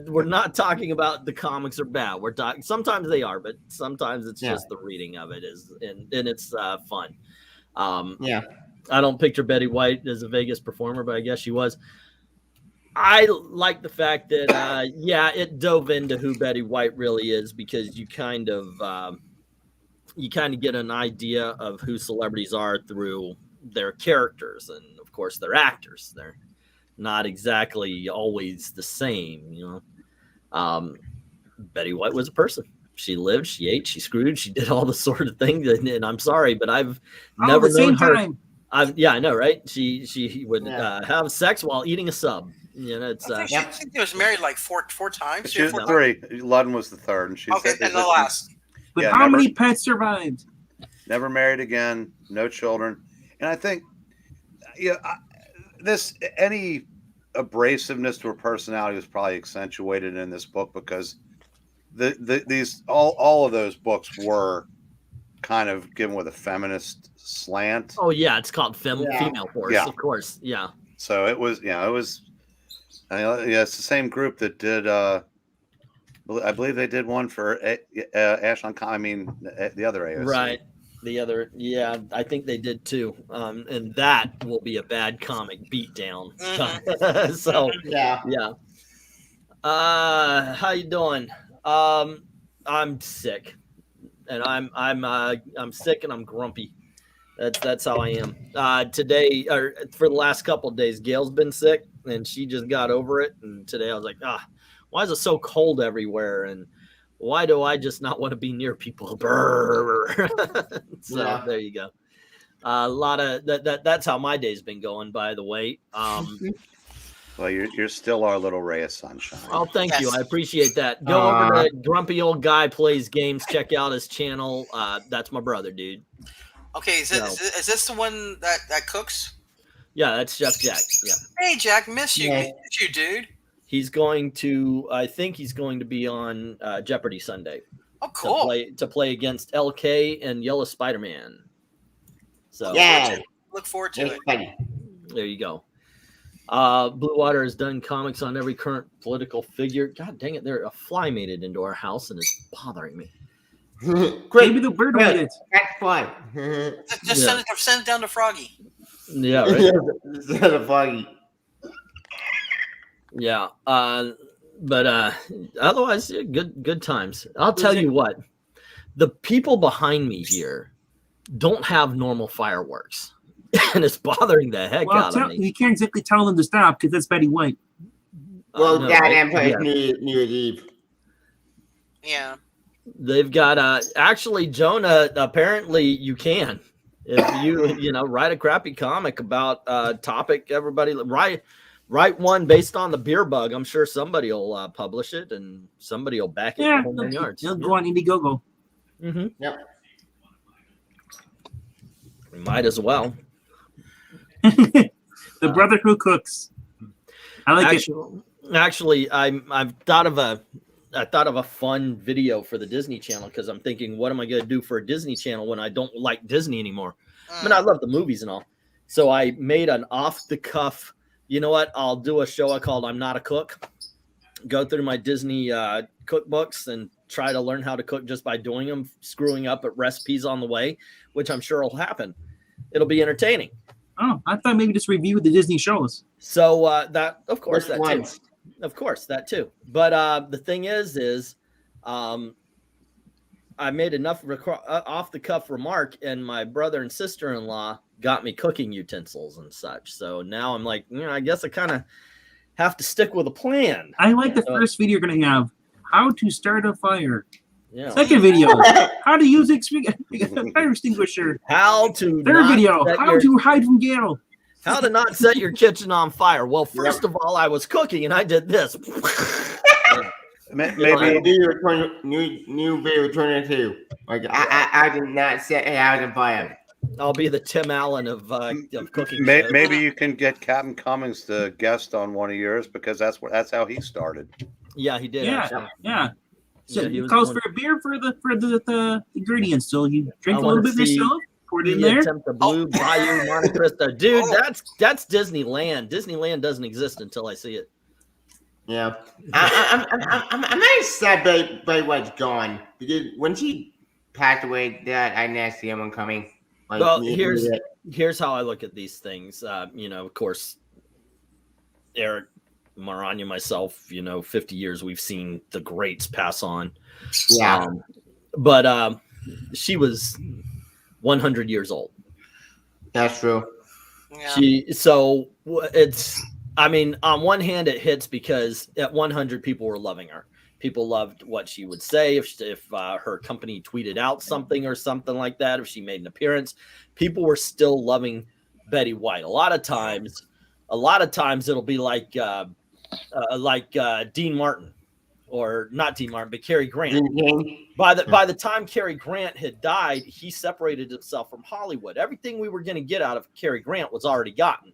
Speaker 2: we're not talking about the comics are bad. We're talking, sometimes they are, but sometimes it's just the reading of it is, and it's fun.
Speaker 5: Yeah.
Speaker 2: I don't picture Betty White as a Vegas performer, but I guess she was. I like the fact that, it dove into who Betty White really is, because you kind of get an idea of who celebrities are through their characters, and of course they're actors. They're not exactly always the same, you know. Betty White was a person. She lived, she ate, she screwed, she did all the sort of things. And I'm sorry, but I've never
Speaker 1: at the same
Speaker 2: known her.
Speaker 1: time.
Speaker 2: I know, right? She would have sex while eating a sub. You know, it's
Speaker 3: I think she was married like four times.
Speaker 4: She was three. Ludden was the third. And she
Speaker 3: Okay,
Speaker 4: said,
Speaker 3: and the last.
Speaker 1: But
Speaker 4: Yeah,
Speaker 1: how
Speaker 4: never-
Speaker 1: many pets survived?
Speaker 4: never married again, no children. And I think, any abrasiveness to her personality was probably accentuated in this book, because these all of those books were kind of given with a feminist slant.
Speaker 2: Oh yeah, it's called Female Force,
Speaker 4: Yeah.
Speaker 2: of course. Yeah.
Speaker 4: So it was, it was. It's the same group that did. I believe they did one for Ash on. The other AOC.
Speaker 2: Right. The other, yeah, I think they did too. And that will be a bad comic beatdown. So
Speaker 5: Yeah.
Speaker 2: yeah. How you doing? I'm sick, and I'm sick and I'm grumpy. That's how I am. Today, or for the last couple of days, Gail's been sick, and she just got over it. And today I was like, why is it so cold everywhere? And why do I just not want to be near people? So there you go. A lot of that's how my day's been going, by the way.
Speaker 4: Well, you're still our little ray of sunshine.
Speaker 2: Oh, thank you.
Speaker 3: Yes.
Speaker 2: I appreciate that. Go over to Grumpy Old Guy Plays Games. Check out his channel. That's my brother, dude.
Speaker 3: Okay, is this the one that cooks?
Speaker 2: Yeah, that's Chef Jack. Yeah.
Speaker 3: Hey, Jack, miss you.
Speaker 5: Yeah.
Speaker 3: Miss you, dude.
Speaker 2: He's going to, I think he's going to be on Jeopardy Sunday
Speaker 3: Oh, cool.
Speaker 2: to play against LK and Yellow Spider-Man. So
Speaker 5: Yeah.
Speaker 3: Look forward to
Speaker 5: It's
Speaker 3: it.
Speaker 5: funny.
Speaker 2: there you go. Blue Water has done comics on every current political figure. God dang it, a fly made it into our house and it's bothering me.
Speaker 5: Great.
Speaker 1: Maybe the bird made it.
Speaker 5: That's fun.
Speaker 3: Just send it down to Froggy.
Speaker 2: Yeah, right.
Speaker 5: Instead of foggy.
Speaker 2: Yeah. But otherwise, yeah, good times. I'll tell you what, the people behind me here don't have normal fireworks. And it's bothering the heck out of me.
Speaker 1: You can't exactly tell them to stop because that's Betty White.
Speaker 5: Well,
Speaker 2: No,
Speaker 5: that
Speaker 2: right?
Speaker 5: Empire
Speaker 2: Yeah.
Speaker 5: New Year's Eve.
Speaker 3: Yeah.
Speaker 2: They've got actually, Jonah, apparently you can. If you write a crappy comic about topic, everybody write one based on the beer bug. I'm sure somebody will publish it and somebody will back it
Speaker 1: Yeah,
Speaker 2: from their yards.
Speaker 1: they'll go on Indiegogo.
Speaker 2: Mm-hmm.
Speaker 5: Yep.
Speaker 2: We might as well.
Speaker 1: The brother who cooks. I like it.
Speaker 2: Actually, I've thought of a fun video for the Disney Channel because I'm thinking, what am I going to do for a Disney Channel when I don't like Disney anymore? I mean, I love the movies and all. So I made an off-the-cuff, you know what? I'll do a show called I'm Not a Cook. Go through my Disney cookbooks and try to learn how to cook just by doing them, screwing up at recipes on the way, which I'm sure will happen. It'll be entertaining.
Speaker 1: Oh, I thought maybe just review the Disney shows.
Speaker 2: So that, of course,
Speaker 5: Which
Speaker 2: that
Speaker 5: ones?
Speaker 2: too. Of course, that too. But the thing is, I made enough off-the-cuff remark, and my brother and sister-in-law got me cooking utensils and such. So now I'm like, I guess I kind of have to stick with a plan.
Speaker 1: I like the first video you're going to have. How to start a fire.
Speaker 2: Yeah.
Speaker 1: Second video. How to use a fire extinguisher.
Speaker 2: How to
Speaker 1: Third
Speaker 2: not
Speaker 1: video.
Speaker 2: set
Speaker 1: How
Speaker 2: your-
Speaker 1: to hide from Gale.
Speaker 2: how to not set your kitchen on fire. Well, first of all, I was cooking and I did this.
Speaker 4: Maybe
Speaker 5: New video 22. Like I did not set a house on fire.
Speaker 2: I'll be the Tim Allen of cooking. shows.
Speaker 4: maybe you can get Captain Cummings to guest on one of yours because that's how he started.
Speaker 2: Yeah, he did.
Speaker 1: Yeah,
Speaker 2: actually.
Speaker 1: yeah. So
Speaker 2: Yeah, he
Speaker 1: he
Speaker 2: was
Speaker 1: calls
Speaker 2: one-
Speaker 1: for a beer for the ingredients. So you drink
Speaker 2: I
Speaker 1: a little
Speaker 2: wanna
Speaker 1: bit
Speaker 2: see
Speaker 1: yourself, pour it in
Speaker 2: The
Speaker 1: there.
Speaker 2: attempt to Blue Bayou Monte Cristo. Dude, that's Disneyland. Disneyland doesn't exist until I see it.
Speaker 5: Yeah. I'm not sad Betty White's gone because when she passed away, that I didn't see anyone coming. Like,
Speaker 2: Well, here's how I look at these things. Of course, Eric, Maranya, myself, 50 years we've seen the greats pass on.
Speaker 5: yeah.
Speaker 2: But she was 100 years old.
Speaker 5: That's true.
Speaker 3: Yeah.
Speaker 2: On one hand it hits because at 100 people were loving her. People loved what she would say. If her company tweeted out something or something like that, if she made an appearance, people were still loving Betty White. A lot of times it'll be like Dean Martin, or not Dean Martin, but Cary Grant. By the time Cary Grant had died, he separated himself from Hollywood. Everything we were going to get out of Cary Grant was already gotten.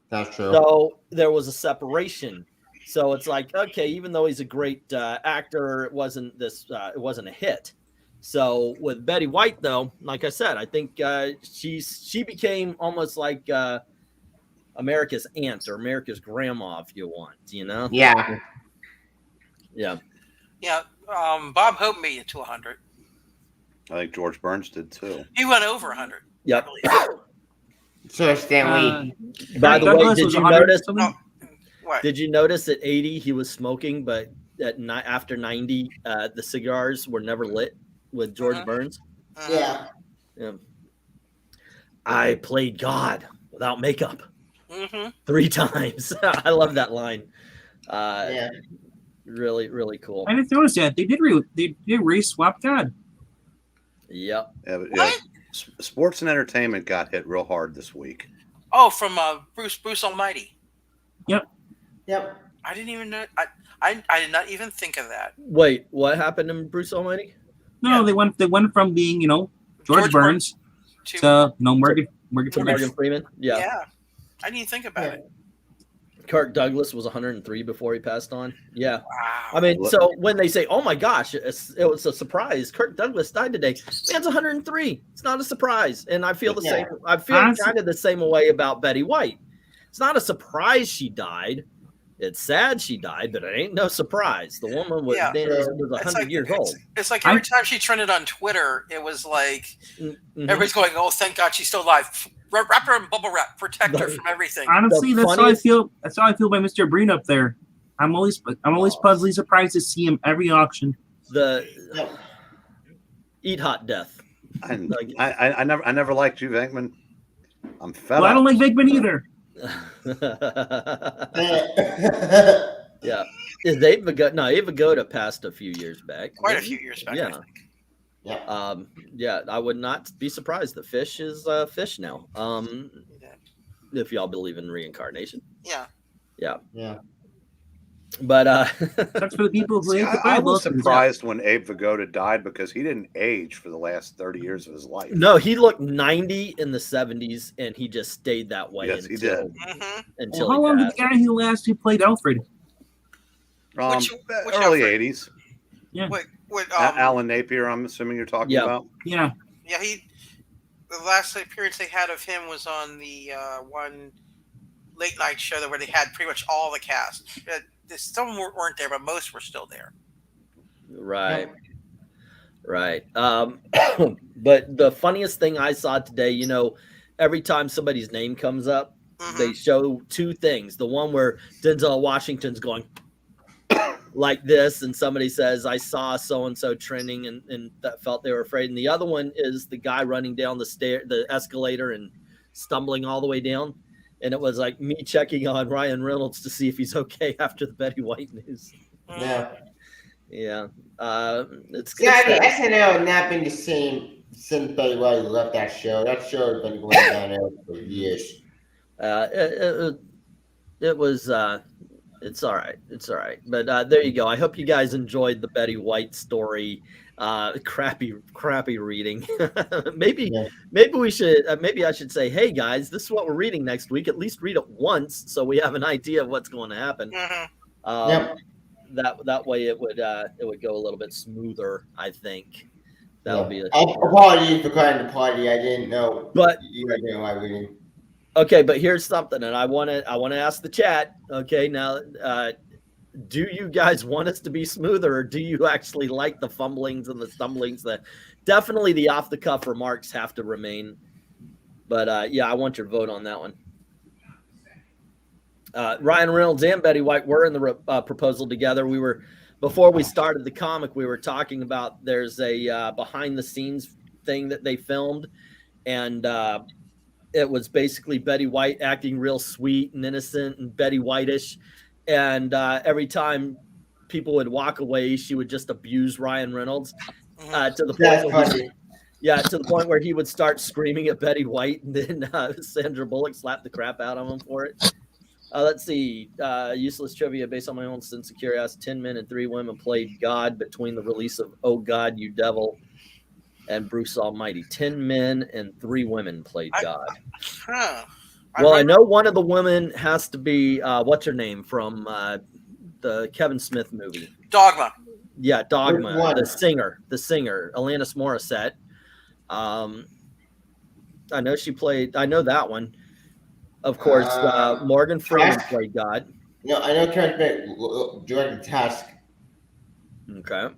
Speaker 5: That's true.
Speaker 2: So there was a separation. So it's like, okay, even though he's a great actor, it wasn't a hit. So with Betty White, though, like I said, I think she became almost like America's aunt or America's grandma, if you want, you know?
Speaker 5: Yeah.
Speaker 2: Yeah.
Speaker 3: Yeah. Bob Hope made it to 100.
Speaker 4: I think George Burns did too.
Speaker 3: He went over 100.
Speaker 2: Yep.
Speaker 5: So Stan Lee.
Speaker 2: By the way,
Speaker 1: Douglas
Speaker 2: did
Speaker 1: was
Speaker 2: you
Speaker 1: 100
Speaker 2: notice?
Speaker 1: something?
Speaker 3: Oh, what?
Speaker 2: Did you notice at 80 he was smoking, but after 90, the cigars were never lit with George Burns?
Speaker 5: Yeah.
Speaker 2: Yeah. I played God without makeup
Speaker 3: Mm-hmm.
Speaker 2: 3 times. I love that line.
Speaker 5: Yeah.
Speaker 2: Really, really cool.
Speaker 1: I didn't notice that. They did re-swap God.
Speaker 2: Yep.
Speaker 4: Yeah, but,
Speaker 3: What?
Speaker 4: sports and entertainment got hit real hard this week.
Speaker 3: Oh, from Bruce Almighty.
Speaker 5: Yep.
Speaker 3: I didn't even know. I did not even think of that.
Speaker 2: Wait, what happened in Bruce Almighty?
Speaker 1: No,
Speaker 3: Yeah.
Speaker 1: they went from being, George
Speaker 3: George
Speaker 1: Burns
Speaker 3: To,
Speaker 1: to Morgan
Speaker 2: To
Speaker 1: Freeman.
Speaker 2: Morgan Freeman?
Speaker 3: yeah.
Speaker 2: Yeah.
Speaker 3: I didn't even think about it.
Speaker 2: Kirk Douglas was 103 before he passed on. Yeah.
Speaker 3: Wow.
Speaker 2: I mean, so when they say, "Oh my gosh, it was a surprise," Kirk Douglas died today. Man's 103. It's not a surprise, and I feel the same. I feel
Speaker 1: Honestly-
Speaker 2: kind of the same way about Betty White. It's not a surprise she died. It's sad she died, but it ain't no surprise. The woman was,
Speaker 3: Yeah.
Speaker 2: was
Speaker 3: It's
Speaker 2: 100
Speaker 3: like,
Speaker 2: years old.
Speaker 3: It's like every time she trended on Twitter, it was like
Speaker 2: Mhm.
Speaker 3: everybody's going, "Oh, thank God she's still alive." Wrap her in bubble wrap, protect her
Speaker 2: Right.
Speaker 3: from everything.
Speaker 1: Honestly,
Speaker 2: The
Speaker 1: that's how I
Speaker 2: funniest-
Speaker 1: feel. That's how I feel by Mr. Breen up there. I'm always pleasantly surprised to see him every auction.
Speaker 2: The
Speaker 5: Yep.
Speaker 2: eat hot death.
Speaker 4: I never liked you, Venkman. I'm fed
Speaker 1: Well, I
Speaker 4: up.
Speaker 1: don't like Venkman either.
Speaker 2: Yeah. Is Abe Vigoda? No, Abe Vigoda passed a few years back.
Speaker 3: Quite a
Speaker 2: didn't
Speaker 3: few
Speaker 2: he?
Speaker 3: years back. I
Speaker 2: Yeah.
Speaker 3: think.
Speaker 2: Yeah, I would not be surprised. The fish is fish now. If y'all believe in reincarnation.
Speaker 3: Yeah.
Speaker 5: Yeah.
Speaker 2: But
Speaker 1: That's for the people who
Speaker 4: See,
Speaker 1: hate the
Speaker 4: I
Speaker 1: Bible.
Speaker 4: was surprised when Abe Vigoda died because he didn't age for the last 30 years of his life.
Speaker 2: no, he looked 90 in the 70s, and he just stayed that way
Speaker 4: Yes, he
Speaker 2: until
Speaker 4: did.
Speaker 3: Mm-hmm.
Speaker 2: until
Speaker 1: Well, how long
Speaker 2: he
Speaker 1: did the
Speaker 2: passed.
Speaker 1: guy who played Alfred?
Speaker 3: Which
Speaker 4: Early
Speaker 3: Alfred?
Speaker 4: 80s.
Speaker 3: What?
Speaker 4: Alan Napier, I'm assuming you're talking
Speaker 2: Yeah.
Speaker 4: about.
Speaker 1: Yeah.
Speaker 3: Yeah, the last appearance they had of him was on the one late night show where they had pretty much all the cast. Some weren't there, but most were still there.
Speaker 2: Right. Right. But the funniest thing I saw today, every time somebody's name comes up,
Speaker 3: Mhm.
Speaker 2: they show 2 things. The one where Denzel Washington's going like this, and somebody says, "I saw so-and-so trending," and that felt they were afraid. And the other one is the guy running down the escalator and stumbling all the way down. And it was like me checking on Ryan Reynolds to see if he's okay after the Betty White news.
Speaker 5: Yeah.
Speaker 2: Yeah. It's good.
Speaker 5: Yeah, I mean,
Speaker 2: stuff.
Speaker 5: SNL has not been the same since Betty White left that show. That show has been going downhill for years.
Speaker 2: It was it's all right. It's all right. But there you go. I hope you guys enjoyed the Betty White story. Crappy reading. maybe we should maybe I should say, hey guys, this is what we're reading next week. At least read it once so we have an idea of what's going to happen.
Speaker 3: Mhm.
Speaker 5: Yep.
Speaker 2: That way it would go a little bit smoother, I think. That'll be
Speaker 5: Apologies for calling the party. I didn't know.
Speaker 2: But
Speaker 5: You guys didn't like reading.
Speaker 2: okay, but here's something, and I want to ask the chat. Okay, now, do you guys want us to be smoother, or do you actually like the fumblings and the stumblings? That definitely the off the cuff remarks have to remain. But yeah, I want your vote on that one. Ryan Reynolds and Betty White were in the proposal together. Before we started the comic, we were talking about there's a behind the scenes thing that they filmed, and it was basically Betty White acting real sweet and innocent and Betty White-ish. And every time people would walk away, she would just abuse Ryan Reynolds to the
Speaker 5: That's
Speaker 2: point where
Speaker 5: funny.
Speaker 2: to the point where he would start screaming at Betty White, and then Sandra Bullock slapped the crap out of him for it. Let's see. Useless trivia based on my own sense of curiosity. 10 men and 3 women played God between the release of Oh God, You Devil and Bruce Almighty. 10 men and 3 women played God.
Speaker 3: Huh.
Speaker 2: Well, I know one of the women has to be what's her name from the Kevin Smith movie.
Speaker 3: Dogma.
Speaker 2: Yeah, Dogma,
Speaker 5: Which one?
Speaker 2: the singer, Alanis Morissette. I know she played. I know that one. Of course, Morgan Freeman
Speaker 5: Tusk?
Speaker 2: played God.
Speaker 5: No, I know Kevin Smith directed Tusk.
Speaker 2: Okay.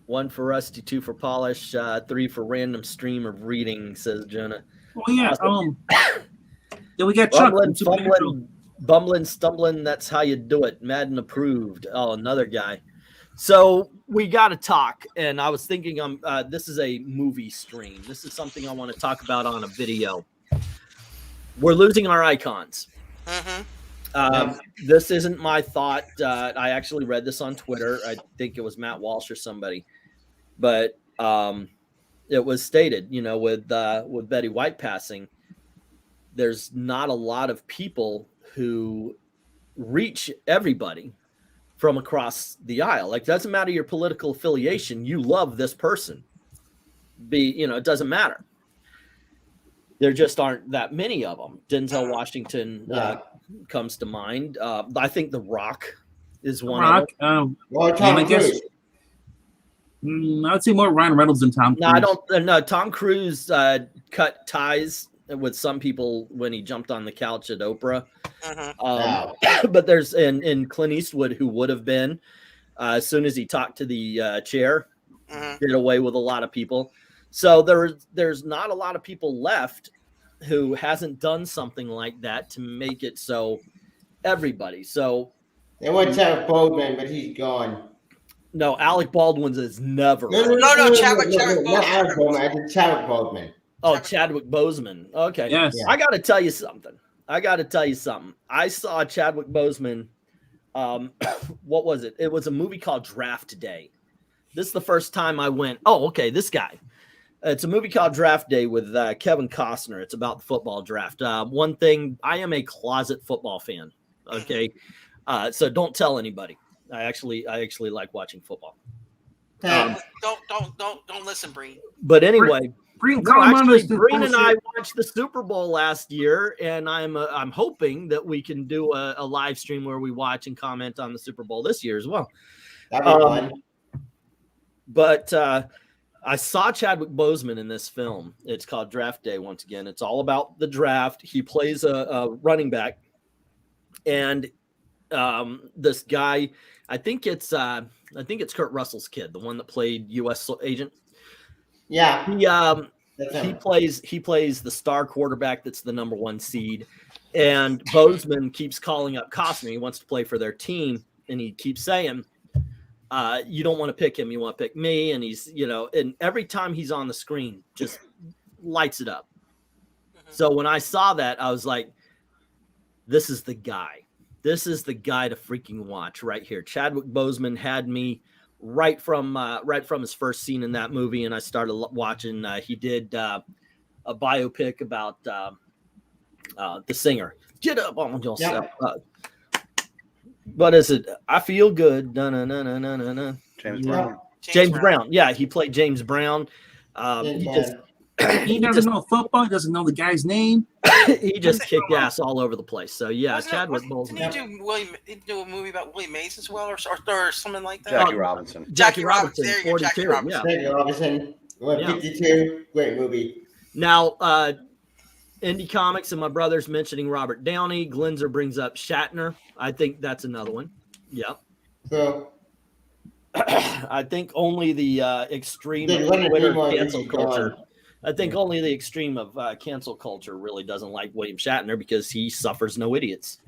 Speaker 2: 1 for Rusty, 2 for Polish, 3 for random stream of reading, says Jonah.
Speaker 1: Oh yeah.
Speaker 2: Awesome.
Speaker 1: Then we got Chuck.
Speaker 2: Bumbling, stumbling. That's how you do it. Madden approved. Oh, another guy. So we got to talk. And I was thinking, this is a movie stream. This is something I want to talk about on a video. We're losing our icons. This isn't my thought. I actually read this on Twitter. I think it was Matt Walsh or somebody, but it was stated, with Betty White passing, there's not a lot of people who reach everybody from across the aisle. Like, doesn't matter your political affiliation. You love this person. It doesn't matter. There just aren't that many of them. Denzel Washington comes to mind. I think The Rock is one of them.
Speaker 1: I guess I would say more Ryan Reynolds than Tom Cruise.
Speaker 2: No, I don't. No, Tom Cruise cut ties with some people when he jumped on the couch at Oprah. But there's in Clint Eastwood, who would have been as soon as he talked to the chair, did away with a lot of people. So there's not a lot of people left who hasn't done something like that to make it so everybody. So
Speaker 5: they want Chadwick Boseman, but he's gone.
Speaker 2: No, Alec Baldwin's is never.
Speaker 3: No, Chadwick
Speaker 5: Boseman. Not Alec Baldwin. I said Chadwick Boseman.
Speaker 2: Oh, Chadwick Boseman. Okay.
Speaker 1: Yes.
Speaker 2: I got to tell you something. I saw Chadwick Boseman. What was it? It was a movie called Draft Day. This is the first time I went, oh, okay, this guy. It's a movie called Draft Day with Kevin Costner. It's about the football draft. One thing, I am a closet football fan. Okay. So don't tell anybody. I actually like watching football.
Speaker 3: Don't listen, Breen.
Speaker 2: But anyway,
Speaker 1: Breen and
Speaker 2: I watched the Super Bowl last year, and I'm hoping that we can do a live stream where we watch and comment on the Super Bowl this year as well.
Speaker 5: That'd be fun.
Speaker 2: But I saw Chadwick Boseman in this film. It's called Draft Day. Once again, it's all about the draft. He plays a running back, and this guy, I think it's Kurt Russell's kid, the one that played U.S. agent.
Speaker 5: Yeah,
Speaker 2: he plays the star quarterback that's the number 1 seed, and Boseman keeps calling up Costner. He wants to play for their team, and he keeps saying, you don't want to pick him, you want to pick me. And he's, and every time he's on the screen, just lights it up. So when I saw that, I was like, this is the guy. This is the guy to freaking watch right here. Chadwick Boseman had me right from his first scene in that movie, and I started watching. He did a biopic about the singer. Get up on yourself. What is it? I feel good.
Speaker 4: James Brown.
Speaker 2: James Brown. Yeah, he played James Brown.
Speaker 1: He doesn't know football. He doesn't know the guy's name.
Speaker 2: He just kicked ass all over the place. So yeah, Chadwick Boseman.
Speaker 3: Didn't he do a movie about Willie Mays as well, or something like that?
Speaker 4: Jackie Robinson.
Speaker 3: Jackie Robinson.
Speaker 2: 42.
Speaker 3: Jackie Robinson.
Speaker 2: Yeah.
Speaker 5: Jackie Robinson. 52. Great movie.
Speaker 2: Now, Indie Comics and my brother's mentioning Robert Downey. Glenzer brings up Shatner. I think that's another one. Yep.
Speaker 5: So
Speaker 2: I think only the extreme of Twitter cancel culture. I think only the extreme of cancel culture really doesn't like William Shatner because he suffers no idiots.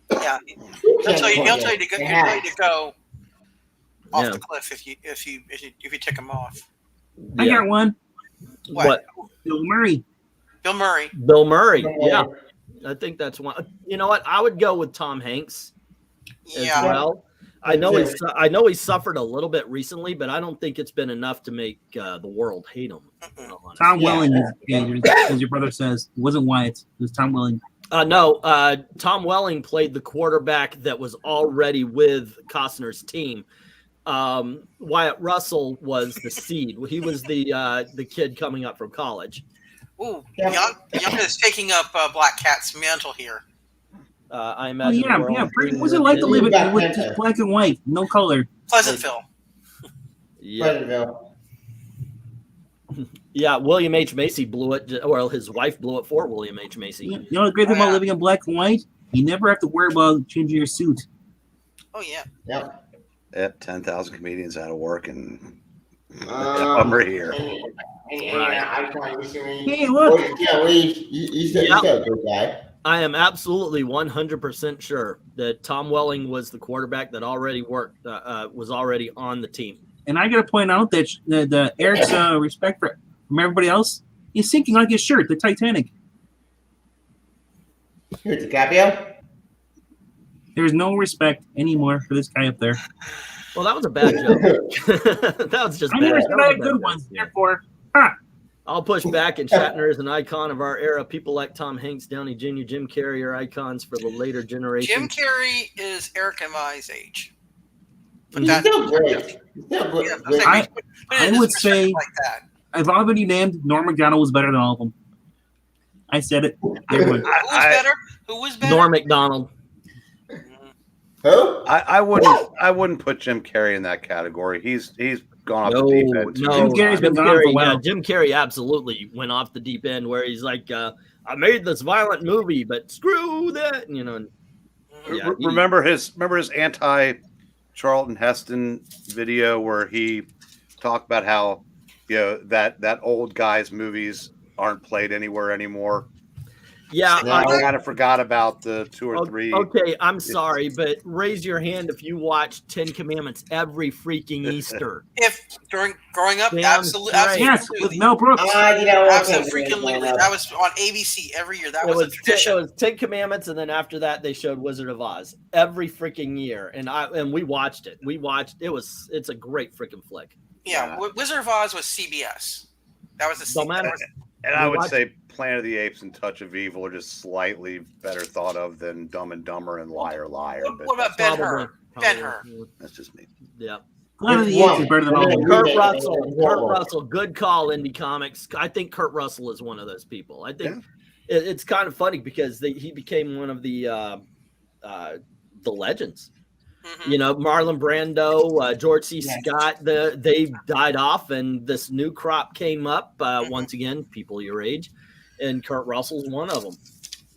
Speaker 3: Yeah, he'll tell you to go off the cliff if you tick him off.
Speaker 1: Yeah. I got one.
Speaker 2: What?
Speaker 1: Bill Murray.
Speaker 2: Bill Murray. Yeah, I think that's one. You know what? I would go with Tom Hanks as well. I know he suffered a little bit recently, but I don't think it's been enough to make the world hate him.
Speaker 1: Tom Welling, as your brother says, it wasn't Wyatt. It was Tom Welling.
Speaker 2: No, Tom Welling played the quarterback that was already with Costner's team. Wyatt Russell was the seed. He was the kid coming up from college.
Speaker 3: Ooh, Young is taking up Black Cat's mantle here.
Speaker 2: I imagine.
Speaker 1: What's it like to live with just black and white, no color?
Speaker 3: Pleasantville.
Speaker 2: Yeah.
Speaker 5: Pleasantville.
Speaker 2: Yeah, William H. Macy blew it, or his wife blew it for William H. Macy.
Speaker 1: You know the great thing about living in black and white? You never have to worry about changing your suit.
Speaker 3: Oh yeah.
Speaker 5: Yep.
Speaker 4: Yep, 10,000 comedians out of work, and we're here.
Speaker 1: Hey, look.
Speaker 5: He's a good guy.
Speaker 2: I am absolutely 100% sure that Tom Welling was the quarterback that already worked, was already on the team.
Speaker 1: And I got to point out that the Eric's respect from everybody else, he's sinking like his shirt, the Titanic.
Speaker 5: Who's DiCaprio?
Speaker 1: There's no respect anymore for this guy up there.
Speaker 2: Well, that was a bad joke. That was just
Speaker 1: I
Speaker 2: bad.
Speaker 1: never said
Speaker 2: That
Speaker 1: I
Speaker 2: was
Speaker 1: had
Speaker 2: a
Speaker 1: good
Speaker 2: bad
Speaker 1: ones.
Speaker 2: joke.
Speaker 1: Therefore,
Speaker 2: I'll push back, and Shatner is an icon of our era. People like Tom Hanks, Downey Jr., Jim Carrey are icons for the later generation.
Speaker 3: Jim Carrey is Eric and I's age. But
Speaker 5: He's
Speaker 3: that,
Speaker 5: still great. He's still great.
Speaker 1: I would say
Speaker 3: like that.
Speaker 1: if anybody named Norm Macdonald was better than all of them. I said it. Everyone.
Speaker 3: Who was better? Who was better?
Speaker 2: Norm Macdonald.
Speaker 5: Who?
Speaker 4: I wouldn't put Jim Carrey in that category. He's gone off the deep end. Too.
Speaker 2: No,
Speaker 1: Jim Carrey's been gone for a while.
Speaker 2: Yeah, Jim Carrey absolutely went off the deep end where he's like, I made this violent movie, but screw that, you know. Yeah,
Speaker 4: remember his anti Charlton Heston video where he talked about how that old guy's movies aren't played anywhere anymore.
Speaker 2: Yeah,
Speaker 4: I kind of forgot about the 2 or 3.
Speaker 2: Okay, I'm sorry, but raise your hand if you watch 10 Commandments every freaking Easter.
Speaker 3: If growing up,
Speaker 2: Damn
Speaker 3: absolutely,
Speaker 2: straight.
Speaker 1: Yes, with Mel Brooks.
Speaker 3: absolutely freaking. That was on ABC every year. That was a tradition.
Speaker 2: It was 10 Commandments, and then after that, they showed Wizard of Oz every freaking year, and we watched it. It's a great freaking flick.
Speaker 3: Yeah, Wizard of Oz was CBS. That was the CBS.
Speaker 4: And I would say Planet of the Apes and Touch of Evil are just slightly better thought of than Dumb and Dumber and Liar Liar.
Speaker 3: What about Ben-Hur? Ben-Hur.
Speaker 4: That's just me.
Speaker 2: Yeah.
Speaker 1: Planet of the Apes is better than all of them.
Speaker 2: Kurt Russell, good call, Indie Comics. I think Kurt Russell is one of those people. I think it's kind of funny because he became one of the legends.
Speaker 3: Mm-hmm.
Speaker 2: You know, Marlon Brando, George C. Scott, they died off, and this new crop came up. Once again, people your age, and Kurt Russell's one of them.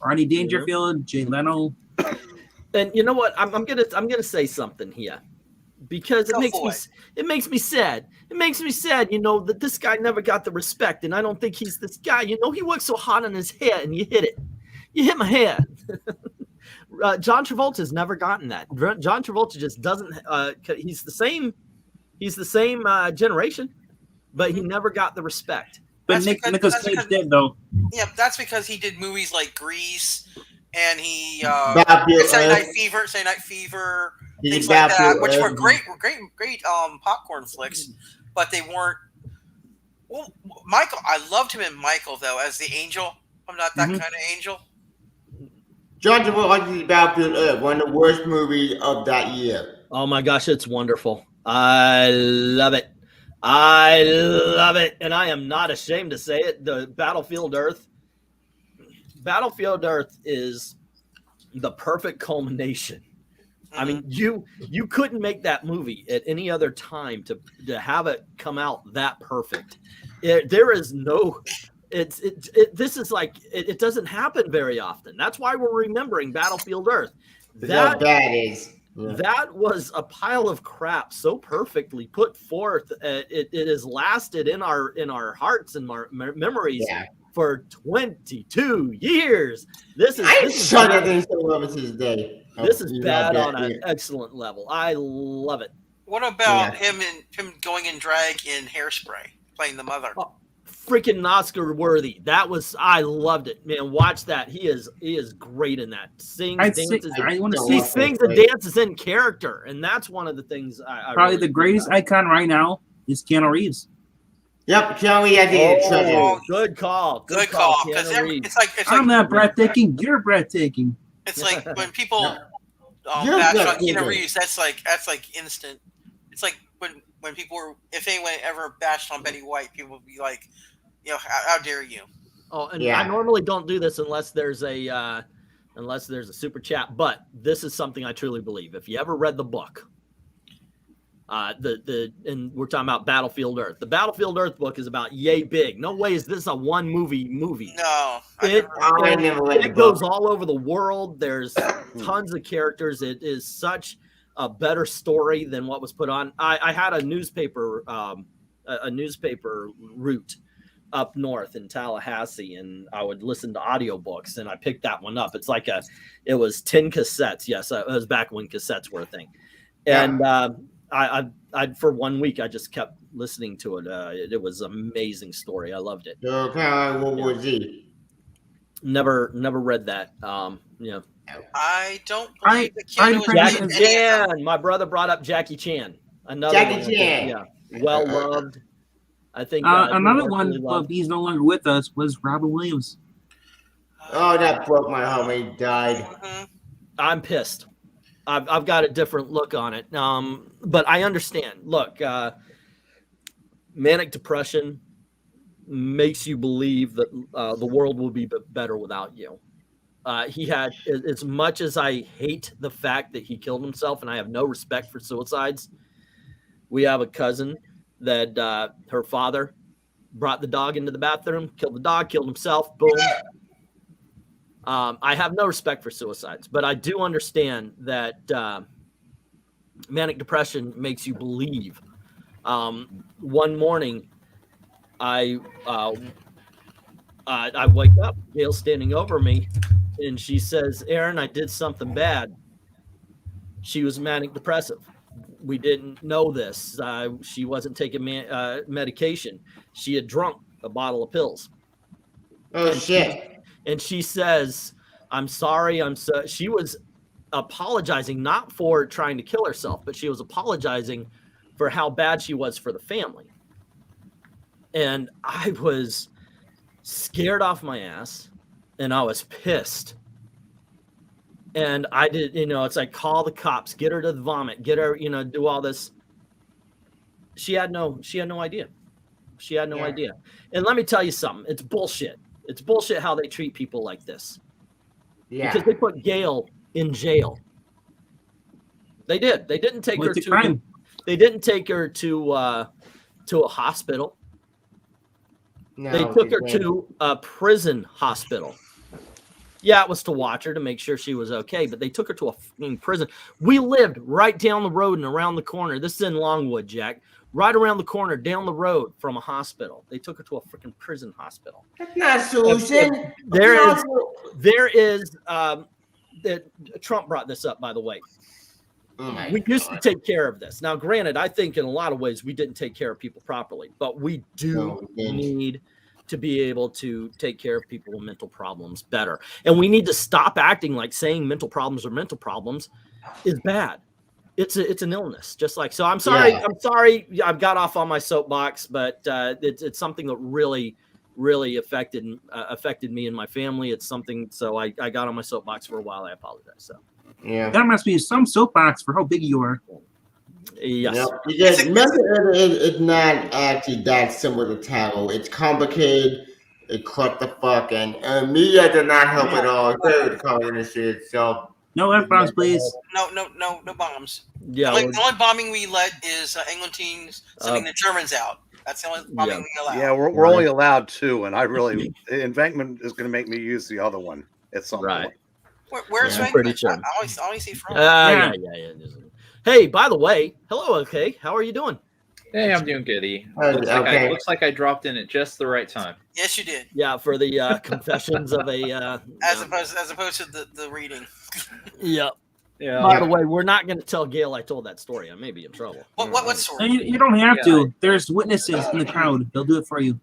Speaker 1: Rodney Dangerfield, Jay Leno.
Speaker 2: And you know what? I'm gonna say something here, because it makes me sad. It makes me sad, you know, that this guy never got the respect, and I don't think he's this guy. You know, he worked so hard on his hair, and you hit it. You hit my hair. John Travolta's never gotten that. John Travolta just doesn't. He's the same generation, but he never got the respect.
Speaker 1: But Nicolas Cage did, though.
Speaker 3: Yeah, that's because he did movies like Grease, and he Saturday Night Fever, things like that, which were great popcorn flicks, but they weren't. Well, Michael, I loved him in Michael though as the angel. I'm not that kind of angel.
Speaker 5: John Travolta's Battlefield Earth, one of the worst movies of that year.
Speaker 2: Oh my gosh, it's wonderful. I love it. I love it. And I am not ashamed to say it. The Battlefield Earth is the perfect culmination. I mean, you couldn't make that movie at any other time to have it come out that perfect. There is no... This is like it doesn't happen very often. That's why we're remembering Battlefield Earth. That was a pile of crap so perfectly put forth. It has lasted in our hearts and our memories for 22 years. This is bad on an excellent level. I love it.
Speaker 3: What about him going in drag in Hairspray, playing the mother?
Speaker 2: Freaking Oscar worthy. I loved it, man. Watch that. He is great in that. He sings and dances in character, and that's one of the things I
Speaker 1: probably
Speaker 2: really
Speaker 1: the greatest icon right now is Keanu Reeves.
Speaker 5: Yep, Keanu Reeves.
Speaker 2: Good call.
Speaker 3: Good call. Because it's like
Speaker 1: I'm not breathtaking. You're breathtaking.
Speaker 3: It's like when people bash on Keanu Reeves, that's like instant. It's like when people were, if anyone ever bashed on Betty White, people would be like, you know, how dare you?
Speaker 2: Oh, and I normally don't do this unless there's a super chat, but this is something I truly believe. If you ever read the book, And we're talking about Battlefield Earth. The Battlefield Earth book is about yay big. No way is this a one movie.
Speaker 3: No,
Speaker 5: I never read the
Speaker 2: It goes
Speaker 5: book.
Speaker 2: all over the world. There's tons of characters. It is such a better story than what was put on. I had a newspaper route up north in Tallahassee, and I would listen to audiobooks, and I picked that one up. It's like it was 10 cassettes. Yes, it was back when cassettes were a thing. And I for 1 week I just kept listening to it. It was an amazing story. I loved it.
Speaker 5: So kind of like World War Z.
Speaker 2: Never read that. Yeah.
Speaker 3: I don't
Speaker 1: I-
Speaker 3: believe the Keanu was
Speaker 1: Jackie
Speaker 3: in
Speaker 2: Jackie
Speaker 3: any of them.
Speaker 2: Chan. My brother brought up Jackie Chan. Another
Speaker 5: Jackie
Speaker 2: one.
Speaker 5: Chan.
Speaker 2: Yeah. Well loved. I think
Speaker 1: Another one,
Speaker 2: universally
Speaker 1: but
Speaker 2: loved.
Speaker 1: he's no longer with us, was Robin Williams.
Speaker 5: Oh, that broke my heart when he died.
Speaker 3: Mhm.
Speaker 2: I'm pissed. I've got a different look on it. But I understand. Look, manic depression makes you believe that the world will be better without you. He had, as much as I hate the fact that he killed himself, and I have no respect for suicides. We have a cousin that her father brought the dog into the bathroom, killed the dog, killed himself. Boom. I have no respect for suicides, but I do understand that manic depression makes you believe. One morning, I wake up, Gail's standing over me, and she says, "Aaron, I did something bad." She was manic depressive. We didn't know this. She wasn't taking medication. She had drunk a bottle of pills.
Speaker 5: Oh, shit.
Speaker 2: And she says, "I'm sorry. She was apologizing, not for trying to kill herself, but she was apologizing for how bad she was for the family. And I was scared off my ass, and I was pissed. And I did, it's like, call the cops, get her to the vomit, get her, do all this. She had no idea. She had no idea. And let me tell you something. It's bullshit. It's bullshit how they treat people like this.
Speaker 5: Yeah.
Speaker 2: Because they put Gail in jail. They did. They didn't take her
Speaker 1: Went to
Speaker 2: to.
Speaker 1: crime.
Speaker 2: They didn't take her to a hospital.
Speaker 5: No,
Speaker 2: They took her
Speaker 5: they
Speaker 2: to a prison hospital. Yeah, it was to watch her to make sure she was okay, but they took her to a fucking prison. We lived right down the road and around the corner. This is in Longwood, Jack. Right around the corner, down the road from a hospital. They took her to a freaking prison hospital.
Speaker 5: That's not a solution.
Speaker 2: There is that Trump brought this up, by the way.
Speaker 5: Oh my
Speaker 2: We used to
Speaker 5: God.
Speaker 2: take care of this. Now, granted, I think in a lot of ways we didn't take care of people properly, but we do
Speaker 5: No, we didn't.
Speaker 2: need to be able to take care of people with mental problems better. And we need to stop acting like saying mental problems or mental problems is bad. It's an illness, just like, so I'm sorry.
Speaker 5: Yeah.
Speaker 2: I'm sorry. I've got off on my soapbox, but it's something that really affected me and my family. It's something, so I got on my soapbox for a while. I apologize. So
Speaker 5: Yeah.
Speaker 1: That must be some soapbox for how big you are.
Speaker 2: yes.
Speaker 5: No, because mental illness is not actually that simple to tackle. It's complicated. It cluttered the fuck, and media does not help at all. It's very complicated shit. So
Speaker 1: No F-bombs, please.
Speaker 3: No bombs.
Speaker 2: Yeah.
Speaker 3: The only bombing we let is England teams sending the Germans out. That's the only bombing we allow.
Speaker 4: Yeah, we're only allowed two, and I really, and Venkman is going to make me use the other one at some
Speaker 2: Right.
Speaker 4: point.
Speaker 3: Where's
Speaker 5: Yeah,
Speaker 3: Venkman?
Speaker 2: pretty sure.
Speaker 3: I always see from.
Speaker 2: Yeah. Hey, by the way, hello. Okay, how are you doing?
Speaker 6: Hey, I'm doing goody.
Speaker 5: Okay.
Speaker 6: Looks like I dropped in at just the right time.
Speaker 3: Yes, you did.
Speaker 2: Yeah, for the confessions of a.
Speaker 3: As opposed to the reading.
Speaker 2: Yeah.
Speaker 6: Yeah.
Speaker 2: By the way, we're not going to tell Gail I told that story. I may be in trouble.
Speaker 3: What
Speaker 1: No,
Speaker 3: story?
Speaker 1: you don't have to. There's witnesses in the crowd. They'll do it for you.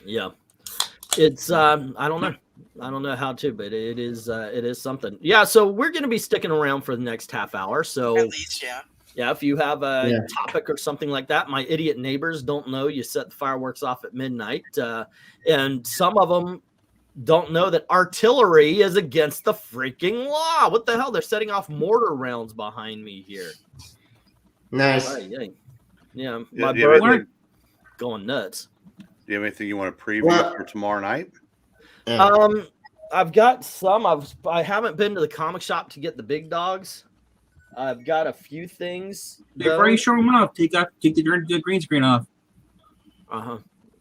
Speaker 2: Yeah, it's I don't know. I don't know how to, but it is something. Yeah, so we're going to be sticking around for the next half hour. So
Speaker 3: At least, yeah.
Speaker 2: yeah, if you have a
Speaker 5: Yeah.
Speaker 2: topic or something like that, my idiot neighbors don't know you set the fireworks off at midnight, and some of them don't know that artillery is against the freaking law. What the hell? They're setting off mortar rounds behind me here.
Speaker 5: nice.
Speaker 2: Ay, ay. Yeah,
Speaker 4: Do
Speaker 2: my
Speaker 4: you have
Speaker 2: bird
Speaker 4: anything-
Speaker 2: going nuts.
Speaker 4: do you have anything you want to preview
Speaker 5: Well-
Speaker 4: for tomorrow night?
Speaker 5: Yeah.
Speaker 2: I've got some. I haven't been to the comic shop to get the big dogs. I've got a few things.
Speaker 1: They've already shown them off. Take the green screen off.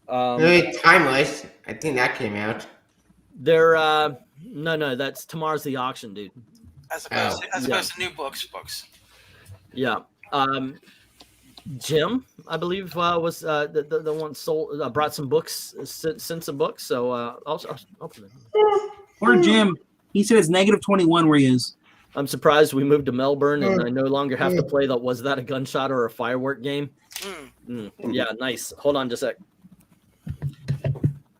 Speaker 5: Really timeless. I think that came out.
Speaker 2: They're no, that's tomorrow's the auction, dude.
Speaker 3: As opposed to new books.
Speaker 2: Yeah. Jim, I believe, was the one sold brought some books, sent some books. So I'll put it.
Speaker 1: Or Jim. He said it's -21 where he is.
Speaker 2: I'm surprised we moved to Melbourne and I no longer have to play the was that a gunshot or a firework game? Yeah, nice. Hold on just a sec.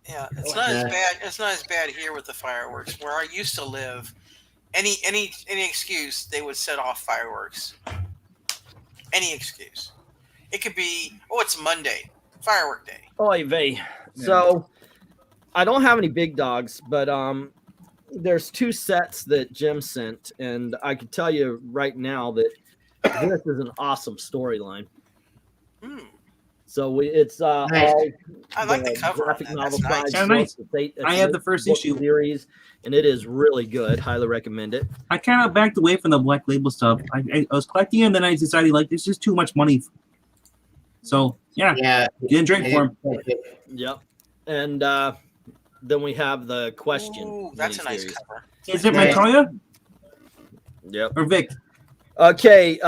Speaker 3: Yeah, it's not as bad. It's not as bad here with the fireworks. Where I used to live, any excuse they would set off fireworks. Any excuse. It could be, it's Monday, firework day.
Speaker 2: Oy vey. So I don't have any big dogs, but there's 2 sets that Jim sent, and I can tell you right now that this is an awesome storyline. So it's all
Speaker 3: I like the cover.
Speaker 2: graphic novel
Speaker 3: That's
Speaker 2: size.
Speaker 1: nice.
Speaker 2: It's
Speaker 1: I have the first
Speaker 2: book
Speaker 1: issue
Speaker 2: series, and it is really good. Highly recommend it.
Speaker 1: I kind of backed away from the Black Label stuff. I was collecting it, and then I decided like it's just too much money. So yeah, didn't drink for him.
Speaker 2: Yep. And then we have the question.
Speaker 3: Ooh, that's a nice
Speaker 2: miniseries.
Speaker 3: cover.
Speaker 1: Is it Montoya
Speaker 2: Yep.
Speaker 1: or Vic?
Speaker 2: Okay,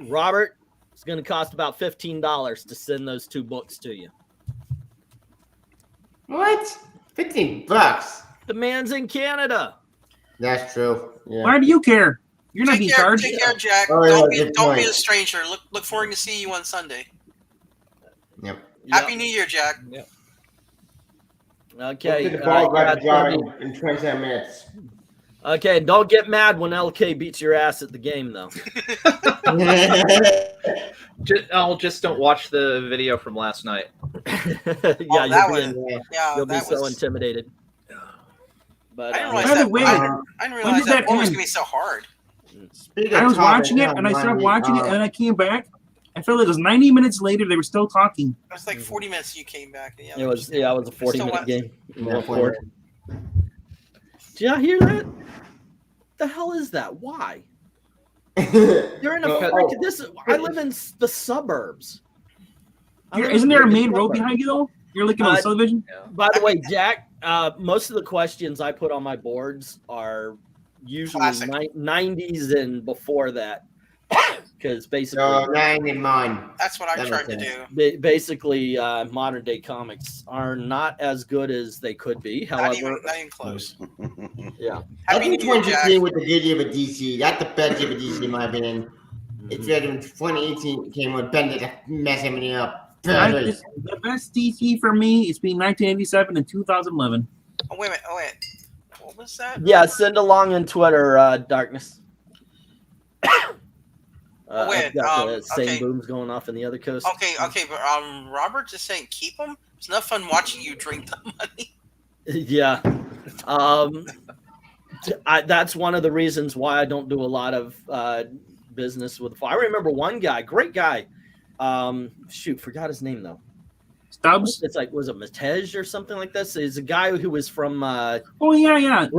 Speaker 2: Robert, it's going to cost about $15 to send those 2 books to you.
Speaker 5: What? $15.
Speaker 2: The man's in Canada.
Speaker 5: That's true. Yeah.
Speaker 1: Why do you care? You're not being charged.
Speaker 3: Take care, Jack.
Speaker 5: Oh, yeah,
Speaker 3: Don't be
Speaker 5: good
Speaker 3: a stranger. Look forward to see you on Sunday.
Speaker 5: Yep.
Speaker 3: Happy New Year, Jack.
Speaker 2: Yep.
Speaker 5: Look
Speaker 2: Okay.
Speaker 5: at the ball
Speaker 2: yeah,
Speaker 5: got driving in 27 minutes.
Speaker 2: okay, don't get mad when LK beats your ass at the game, though.
Speaker 6: Just don't watch the video from last night.
Speaker 2: You'll be so intimidated. But
Speaker 3: I didn't realize
Speaker 1: By the
Speaker 3: that.
Speaker 1: way,
Speaker 3: I didn't
Speaker 1: when
Speaker 3: realize
Speaker 1: did
Speaker 3: that
Speaker 1: that
Speaker 3: book was
Speaker 1: end?
Speaker 3: gonna be so hard.
Speaker 1: I was watching it, and I started watching it, and then I came back. I felt like it was 90 minutes later. They were still talking.
Speaker 3: It was like 40 minutes. You came back. And
Speaker 2: it was a 40-minute game.
Speaker 5: Yeah,
Speaker 2: Did y'all hear that? The hell is that? Why? You're in a I live in the suburbs.
Speaker 1: Isn't there a main road behind you though? You're looking on the television.
Speaker 2: By the way, Jack, most of the questions I put on my boards are usually 90s and before that, because basically,
Speaker 3: that's what I'm trying to do.
Speaker 2: Basically, modern day comics are not as good as they could be. However,
Speaker 3: not even close.
Speaker 2: Yeah.
Speaker 5: I think 2016 with the video of DC. That's the best of DC in my opinion. It's better when 2018 came with Bendit messing me up.
Speaker 1: The best DC for me is between 1987 and 2011.
Speaker 3: Oh wait. What was that?
Speaker 2: Yeah, send along in Twitter, Darkness. I've got the same booms going off in the other coast.
Speaker 3: Okay, but Robert just saying keep them. It's not fun watching you drink the money.
Speaker 2: Yeah, that's one of the reasons why I don't do a lot of business with. I remember one guy, great guy. Forgot his name though.
Speaker 1: Stubbs.
Speaker 2: It's like, was it Matej or something like this? He's a guy who was from
Speaker 1: Romania.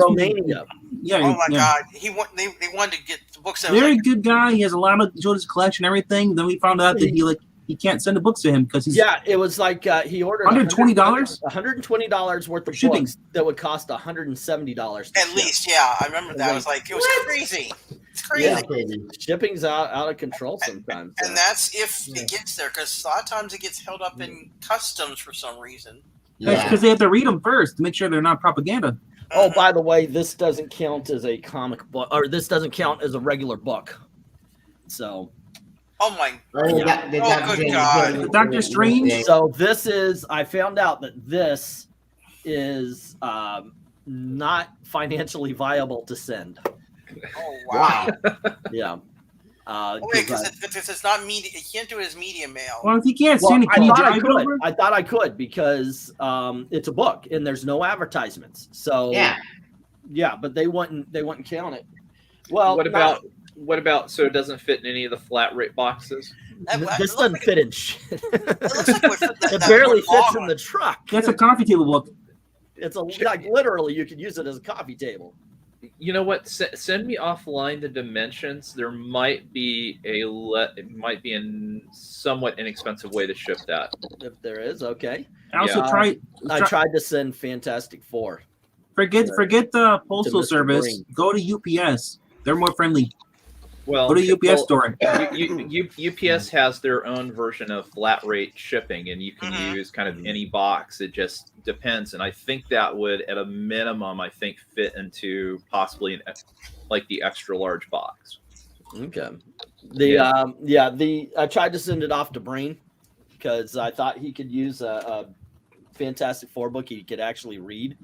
Speaker 1: Yeah.
Speaker 3: Oh my God, they wanted to get the books.
Speaker 1: Very good guy. He has a lot of showed his collection, and everything. Then we found out that he can't send the books to him because he's
Speaker 2: it was like he ordered
Speaker 1: $120.
Speaker 2: $120 worth of
Speaker 1: shipping
Speaker 2: books that would cost $170
Speaker 3: at least. Yeah, I remember that. I was like, it was crazy. It's crazy.
Speaker 2: Yeah. Shipping's out of control sometimes.
Speaker 3: And that's if it gets there, because a lot of times it gets held up in customs for some reason.
Speaker 1: Because they have to read them first to make sure they're not propaganda.
Speaker 2: Oh, by the way, this doesn't count as a comic book, or this doesn't count as a regular book. So.
Speaker 3: Oh my!
Speaker 5: Good
Speaker 3: God!
Speaker 1: Doctor Strange.
Speaker 2: So this is. I found out that this is not financially viable to send.
Speaker 3: Oh wow!
Speaker 2: Yeah.
Speaker 3: Because it's not media. You can't do it as media mail.
Speaker 1: Well, if you can't send it, can you drive it over?
Speaker 2: I thought I could because it's a book and there's no advertisements. So yeah, but they wouldn't count it. Well,
Speaker 6: what about so it doesn't fit in any of the flat rate boxes?
Speaker 2: This doesn't fit in shit.
Speaker 3: It
Speaker 2: barely fits in the truck.
Speaker 1: That's a coffee table book.
Speaker 2: It's like literally you could use it as a coffee table.
Speaker 6: You know what? Send me offline the dimensions. There might be it might be a somewhat inexpensive way to ship that.
Speaker 2: If there is, okay.
Speaker 1: I also
Speaker 2: I tried to send Fantastic Four.
Speaker 1: Forget the postal
Speaker 2: Mr.
Speaker 1: service.
Speaker 2: Green.
Speaker 1: Go to UPS. They're more friendly.
Speaker 6: Well,
Speaker 1: Go to UPS store.
Speaker 6: UPS has their own version of flat rate shipping, and you can use kind of any box. It just depends, and I think that would, at a minimum, fit into possibly the extra large box.
Speaker 2: Okay. I tried to send it off to Brain because I thought he could use a Fantastic Four book he could actually read.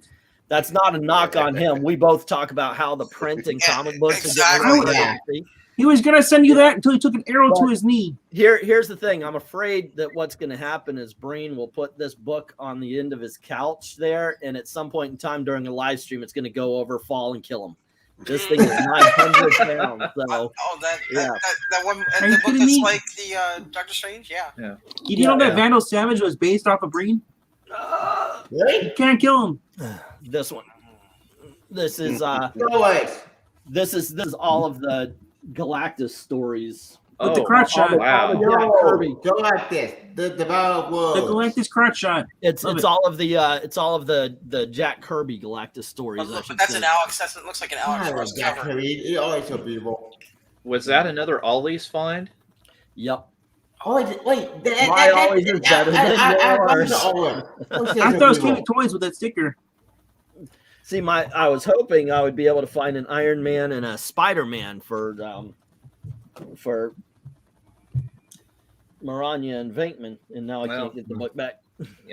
Speaker 2: That's not a knock on him. We both talk about how the print and comic books
Speaker 3: exactly.
Speaker 2: are getting.
Speaker 1: He was gonna send you that until he took an arrow to his knee.
Speaker 2: Here's the thing. I'm afraid that what's going to happen is Brain will put this book on the end of his couch there, and at some point in time during a live stream, it's going to go over, fall, and kill him. This thing is 900 pounds. So,
Speaker 3: that one.
Speaker 1: Are
Speaker 3: And
Speaker 1: you
Speaker 3: the book
Speaker 1: kidding
Speaker 3: is
Speaker 1: me?
Speaker 3: like the Doctor Strange. Yeah.
Speaker 1: You know that Vandal Savage was based off of Breen?
Speaker 5: Really?
Speaker 1: You can't kill him.
Speaker 2: this one. This is
Speaker 5: No way.
Speaker 2: this is all of the Galactus stories.
Speaker 1: With the crotch shot.
Speaker 6: Wow.
Speaker 2: Yeah, Kirby.
Speaker 5: Go like this. The Battle
Speaker 1: The
Speaker 5: of
Speaker 1: Galactus crotch shot.
Speaker 2: It's
Speaker 1: Love it.
Speaker 2: all of the Jack Kirby Galactus stories. I
Speaker 3: But
Speaker 2: should
Speaker 3: that's
Speaker 2: say.
Speaker 3: an Alex. It looks like an Alex
Speaker 5: World.
Speaker 3: Ross
Speaker 5: Jack
Speaker 3: cover.
Speaker 5: Kirby. It's always so beautiful.
Speaker 6: Was that another Ollie's find?
Speaker 2: Yep.
Speaker 5: Oh, wait.
Speaker 2: My always is better than yours.
Speaker 1: I thought it was Kevin Toys with that sticker.
Speaker 2: See, I was hoping I would be able to find an Iron Man and a Spider-Man for Maranya and Venkman, and now I
Speaker 6: Well,
Speaker 2: can't get the book back.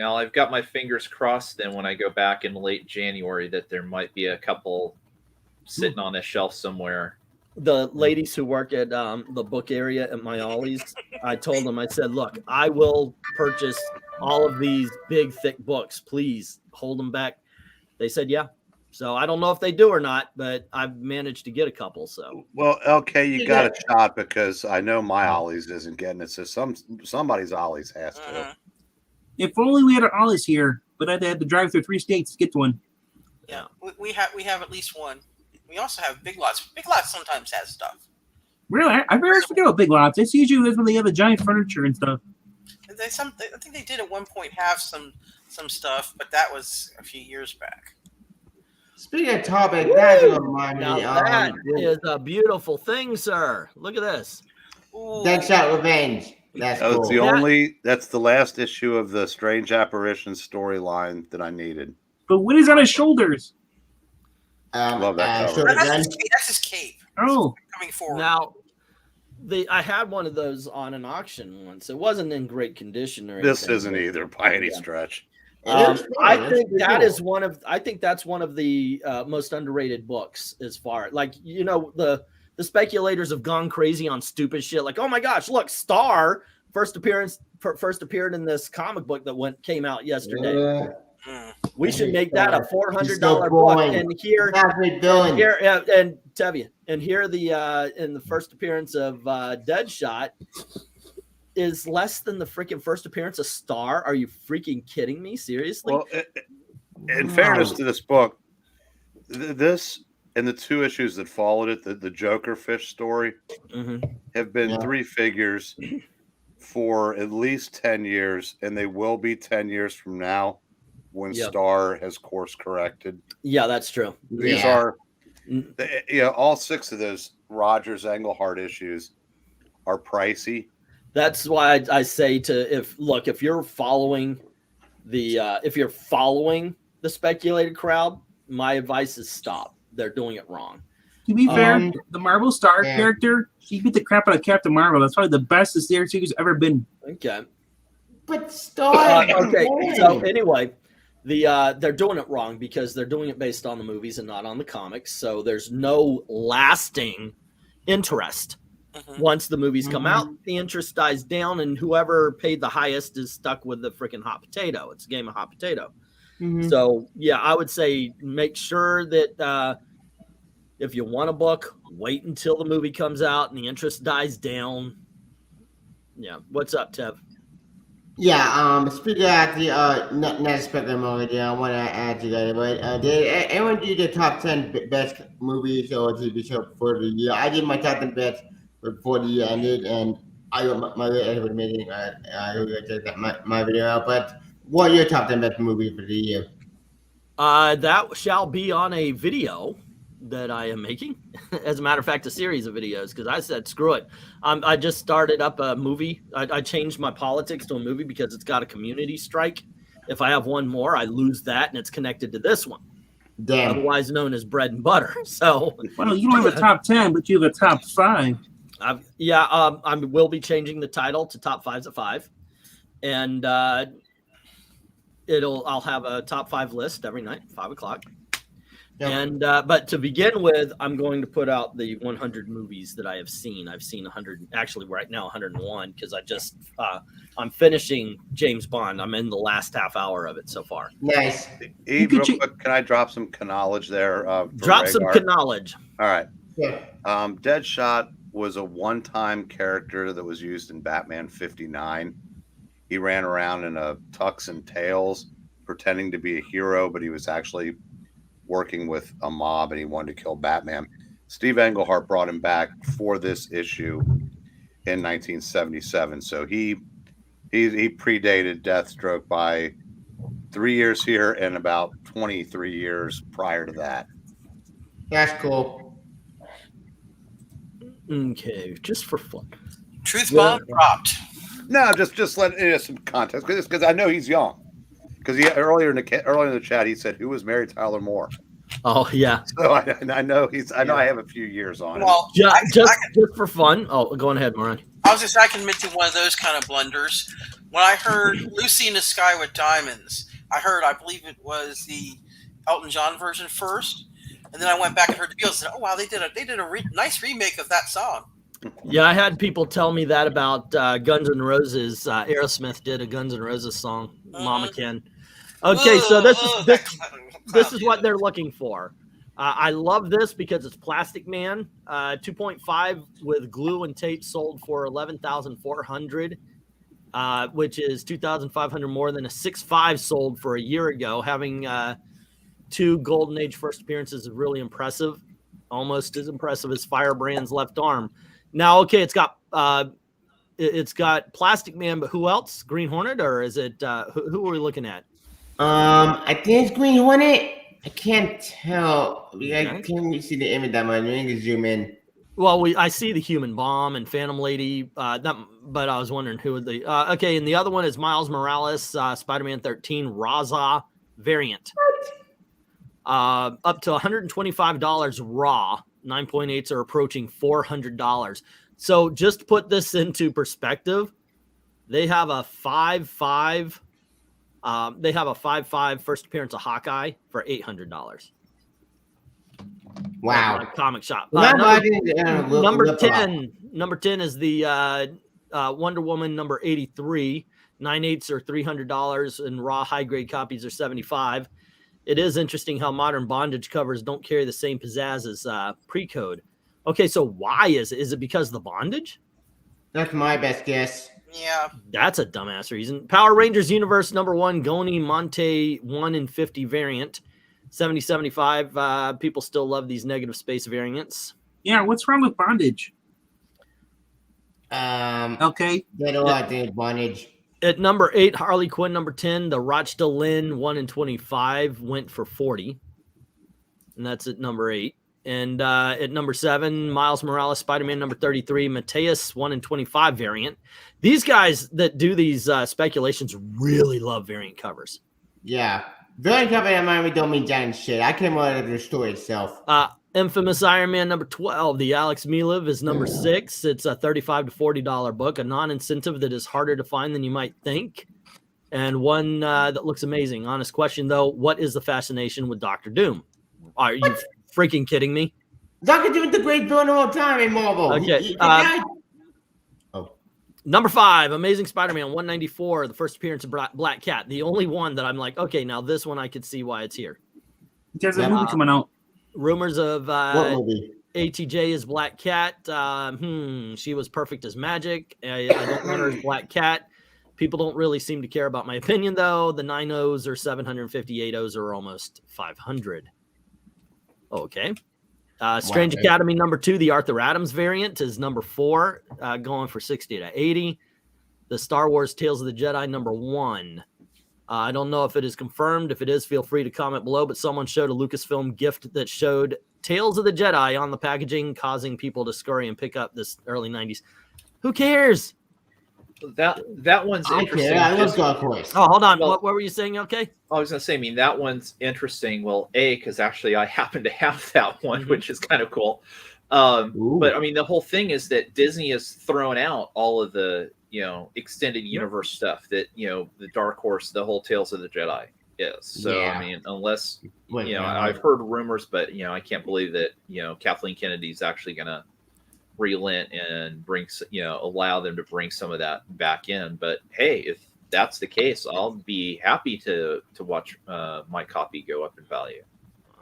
Speaker 6: I've got my fingers crossed. Then when I go back in late January, that there might be a couple sitting on a shelf somewhere.
Speaker 2: The ladies who work at the book area at my Ollie's, I told them, I said, look, I will purchase all of these big, thick books. Please hold them back. They said, yeah. So I don't know if they do or not, but I've managed to get a couple. So
Speaker 4: Well, okay, you got a shot because I know my Ollie's isn't getting it. So somebody's Ollie's has to.
Speaker 1: If only we had our Ollie's here, but I had to drive through 3 states to get to one.
Speaker 3: Yeah, we have at least one. We also have Big Lots. Big Lots sometimes has stuff.
Speaker 1: Really? I very forget about Big Lots. It's usually when they have the giant furniture and stuff.
Speaker 3: I think they did at one point have some stuff, but that was a few years back.
Speaker 5: Speaking of topic, that remind
Speaker 2: now
Speaker 5: me
Speaker 2: that is a beautiful thing, sir. Look at this.
Speaker 3: Ooh.
Speaker 5: Deadshot Revenge. That's
Speaker 4: Oh,
Speaker 5: cool.
Speaker 4: it's the only. That's the last issue of the Strange Apparitions storyline that I needed.
Speaker 1: But what is on his shoulders?
Speaker 4: Love that cover.
Speaker 3: That's his cape.
Speaker 1: Oh,
Speaker 3: Coming forward.
Speaker 2: Now, I had one of those on an auction once. It wasn't in great condition or anything.
Speaker 4: This isn't either by any stretch.
Speaker 2: I think that's one of the most underrated books as far the speculators have gone crazy on stupid shit like, oh my gosh, look, Star first appeared in this comic book that came out yesterday. We should make that a $400 book. And here and Tevye, and here in the first appearance of Deadshot is less than the freaking first appearance of Star. Are you freaking kidding me? Seriously?
Speaker 4: Well, in fairness to this book, this and the 2 issues that followed it, the Joker Fish story, have been 3 figures for at least 10 years, and they will be 10 years from now when Star has course corrected.
Speaker 2: Yeah, that's true.
Speaker 4: These are, all 6 of those Rogers Englehart issues are pricey.
Speaker 2: That's why I say if you're following the speculated crowd, my advice is stop. They're doing it wrong.
Speaker 1: To be fair, the Marvel Star character, he beat the crap out of Captain Marvel. That's probably the best the series has ever been.
Speaker 2: Okay.
Speaker 5: But Star.
Speaker 2: Okay. So anyway, they're doing it wrong because they're doing it based on the movies and not on the comics. So there's no lasting interest. Once the movies come out, the interest dies down, and whoever paid the highest is stuck with the freaking hot potato. It's a game of hot potato. So, yeah, I would say make sure that if you want a book, wait until the movie comes out and the interest dies down. Yeah. What's up, Tev?
Speaker 5: Yeah, speaking of the not spectrum mode, I want to add to that, but did anyone do the top 10 best movies or TV show for the year? I did my top 10 best before the year ended, and I got my meeting. I will check that my video out. But what are your top 10 best movies for the year?
Speaker 2: That shall be on a video that I am making. As a matter of fact, a series of videos, because I said, screw it. I just started up a movie. I changed my politics to a movie because it's got a community strike. If I have one more, I lose that, and it's connected to this one.
Speaker 5: Damn.
Speaker 2: Otherwise known as bread and butter. So,
Speaker 1: Well, you don't have a top 10, but you have a top 5.
Speaker 2: I will be changing the title to Top 5s at 5. And I'll have a top 5 list every night, 5 o'clock. Yep. And but to begin with, I'm going to put out the 100 movies that I have seen. I've seen 100, actually right now 101, because I'm finishing James Bond. I'm in the last half hour of it so far.
Speaker 5: Nice.
Speaker 4: Eve, real quick, can I drop some knowledge there?
Speaker 2: Drop some knowledge.
Speaker 4: All right.
Speaker 5: Yeah.
Speaker 4: Deadshot was a one-time character that was used in Batman 59. He ran around in a tux and tails, pretending to be a hero, but he was actually working with a mob, and he wanted to kill Batman. Steve Englehart brought him back for this issue in 1977. So he predated Deathstroke by 3 years here and about 23 years prior to that.
Speaker 5: That's cool.
Speaker 2: Okay, just for fun.
Speaker 3: Truth bomb dropped.
Speaker 4: No, just let some context, because I know he's young. Because earlier in the chat he said, "Who was Mary Tyler Moore?"
Speaker 2: Oh yeah.
Speaker 4: So I know I have a few years on it.
Speaker 3: Well,
Speaker 2: just for fun. Oh, go on ahead, Moran.
Speaker 3: I was just I can admit to one of those kind of blunders. When I heard "Lucy in the Sky with Diamonds," I believe it was the Elton John version first, and then I went back and heard the Beatles and said, "Oh wow, they did a nice remake of that song."
Speaker 2: Yeah, I had people tell me that about Guns N' Roses. Aerosmith did a Guns N' Roses song, Mama Ken. Okay, so this is what they're looking for. I love this because it's Plastic Man, 2.5 with glue and tape, sold for $11,400, which is $2,500 more than a 6.5 sold for a year ago. Having 2 Golden Age first appearances is really impressive, almost as impressive as Firebrand's left arm. Now, okay, it's got Plastic Man, but who else? Green Hornet, or is it who are we looking at?
Speaker 5: I think it's Green Hornet. I can't tell. I can't see the image that much. I need to zoom in.
Speaker 2: Well, I see the Human Bomb and Phantom Lady, but I was wondering who would the okay, and the other one is Miles Morales, Spider-Man 13 Raza variant. Up to $125 raw. 9.8s are approaching $400. So just put this into perspective. They have a 5.5. They have a 5.5 first appearance of Hawkeye for $800.
Speaker 5: Wow.
Speaker 2: Comic shop.
Speaker 5: Number
Speaker 2: 10. Number 10 is the Wonder Woman number 83. 9.8s are $300, and raw high grade copies are $75. It is interesting how modern bondage covers don't carry the same pizzazz as pre-code. Okay, so why is it? Is it because of the bondage?
Speaker 5: That's my best guess.
Speaker 3: Yeah.
Speaker 2: That's a dumbass reason. Power Rangers Universe number 1, Goni Monte 1 in 50 variant. 70-75. People still love these negative space variants.
Speaker 1: Yeah, what's wrong with bondage?
Speaker 5: Okay. They don't like the bondage.
Speaker 2: At number 8, Harley Quinn number 10, the Rochta Lynn 1 in 25 went for $40. And that's at number 8. And at number 7, Miles Morales, Spider-Man number 33, Mateus 1 in 25 variant. These guys that do these speculations really love variant covers.
Speaker 5: Yeah. Variant cover in Miami don't mean giant shit. I came out of the story itself.
Speaker 2: Infamous Iron Man number 12, the Alex Miliv is number 6. It's a $35 to $40 book, a non-incentive that is harder to find than you might think, and one that looks amazing. Honest question, though, what is the fascination with Dr. Doom? Are you freaking kidding me?
Speaker 5: Dr. Doom's the great villain of all time in Marvel.
Speaker 2: Okay. Number 5, Amazing Spider-Man 194, the first appearance of Black Cat. The only one that I'm like, okay, now this one I could see why it's here.
Speaker 1: There's a movie coming out.
Speaker 2: Rumors of
Speaker 5: what movie?
Speaker 2: ATJ is Black Cat. She was perfect as Magic. I don't want her as Black Cat. People don't really seem to care about my opinion, though. The 9.0s are 750, 8.0s are almost 500. Okay. Strange Academy number 2, the Arthur Adams variant, is number 4, going for 60 to 80. The Star Wars Tales of the Jedi number 1. I don't know if it is confirmed. If it is, feel free to comment below. But someone showed a Lucasfilm gift that showed Tales of the Jedi on the packaging, causing people to scurry and pick up this early 90s. Who cares?
Speaker 6: That one's interesting.
Speaker 5: I love Dark Horse.
Speaker 2: Oh, hold on.
Speaker 6: Well,
Speaker 2: what were you saying? Okay.
Speaker 6: I was going to say, I mean, that one's interesting. Well, because actually I happen to have that one, which is kind of cool. But I mean, the whole thing is that Disney has thrown out all of the, extended universe stuff that, the Dark Horse, the whole Tales of the Jedi is. So, I mean, unless, I've heard rumors, but, I can't believe that, Kathleen Kennedy's actually going to relent and bring, allow them to bring some of that back in. But hey, if that's the case, I'll be happy to watch my copy go up in value.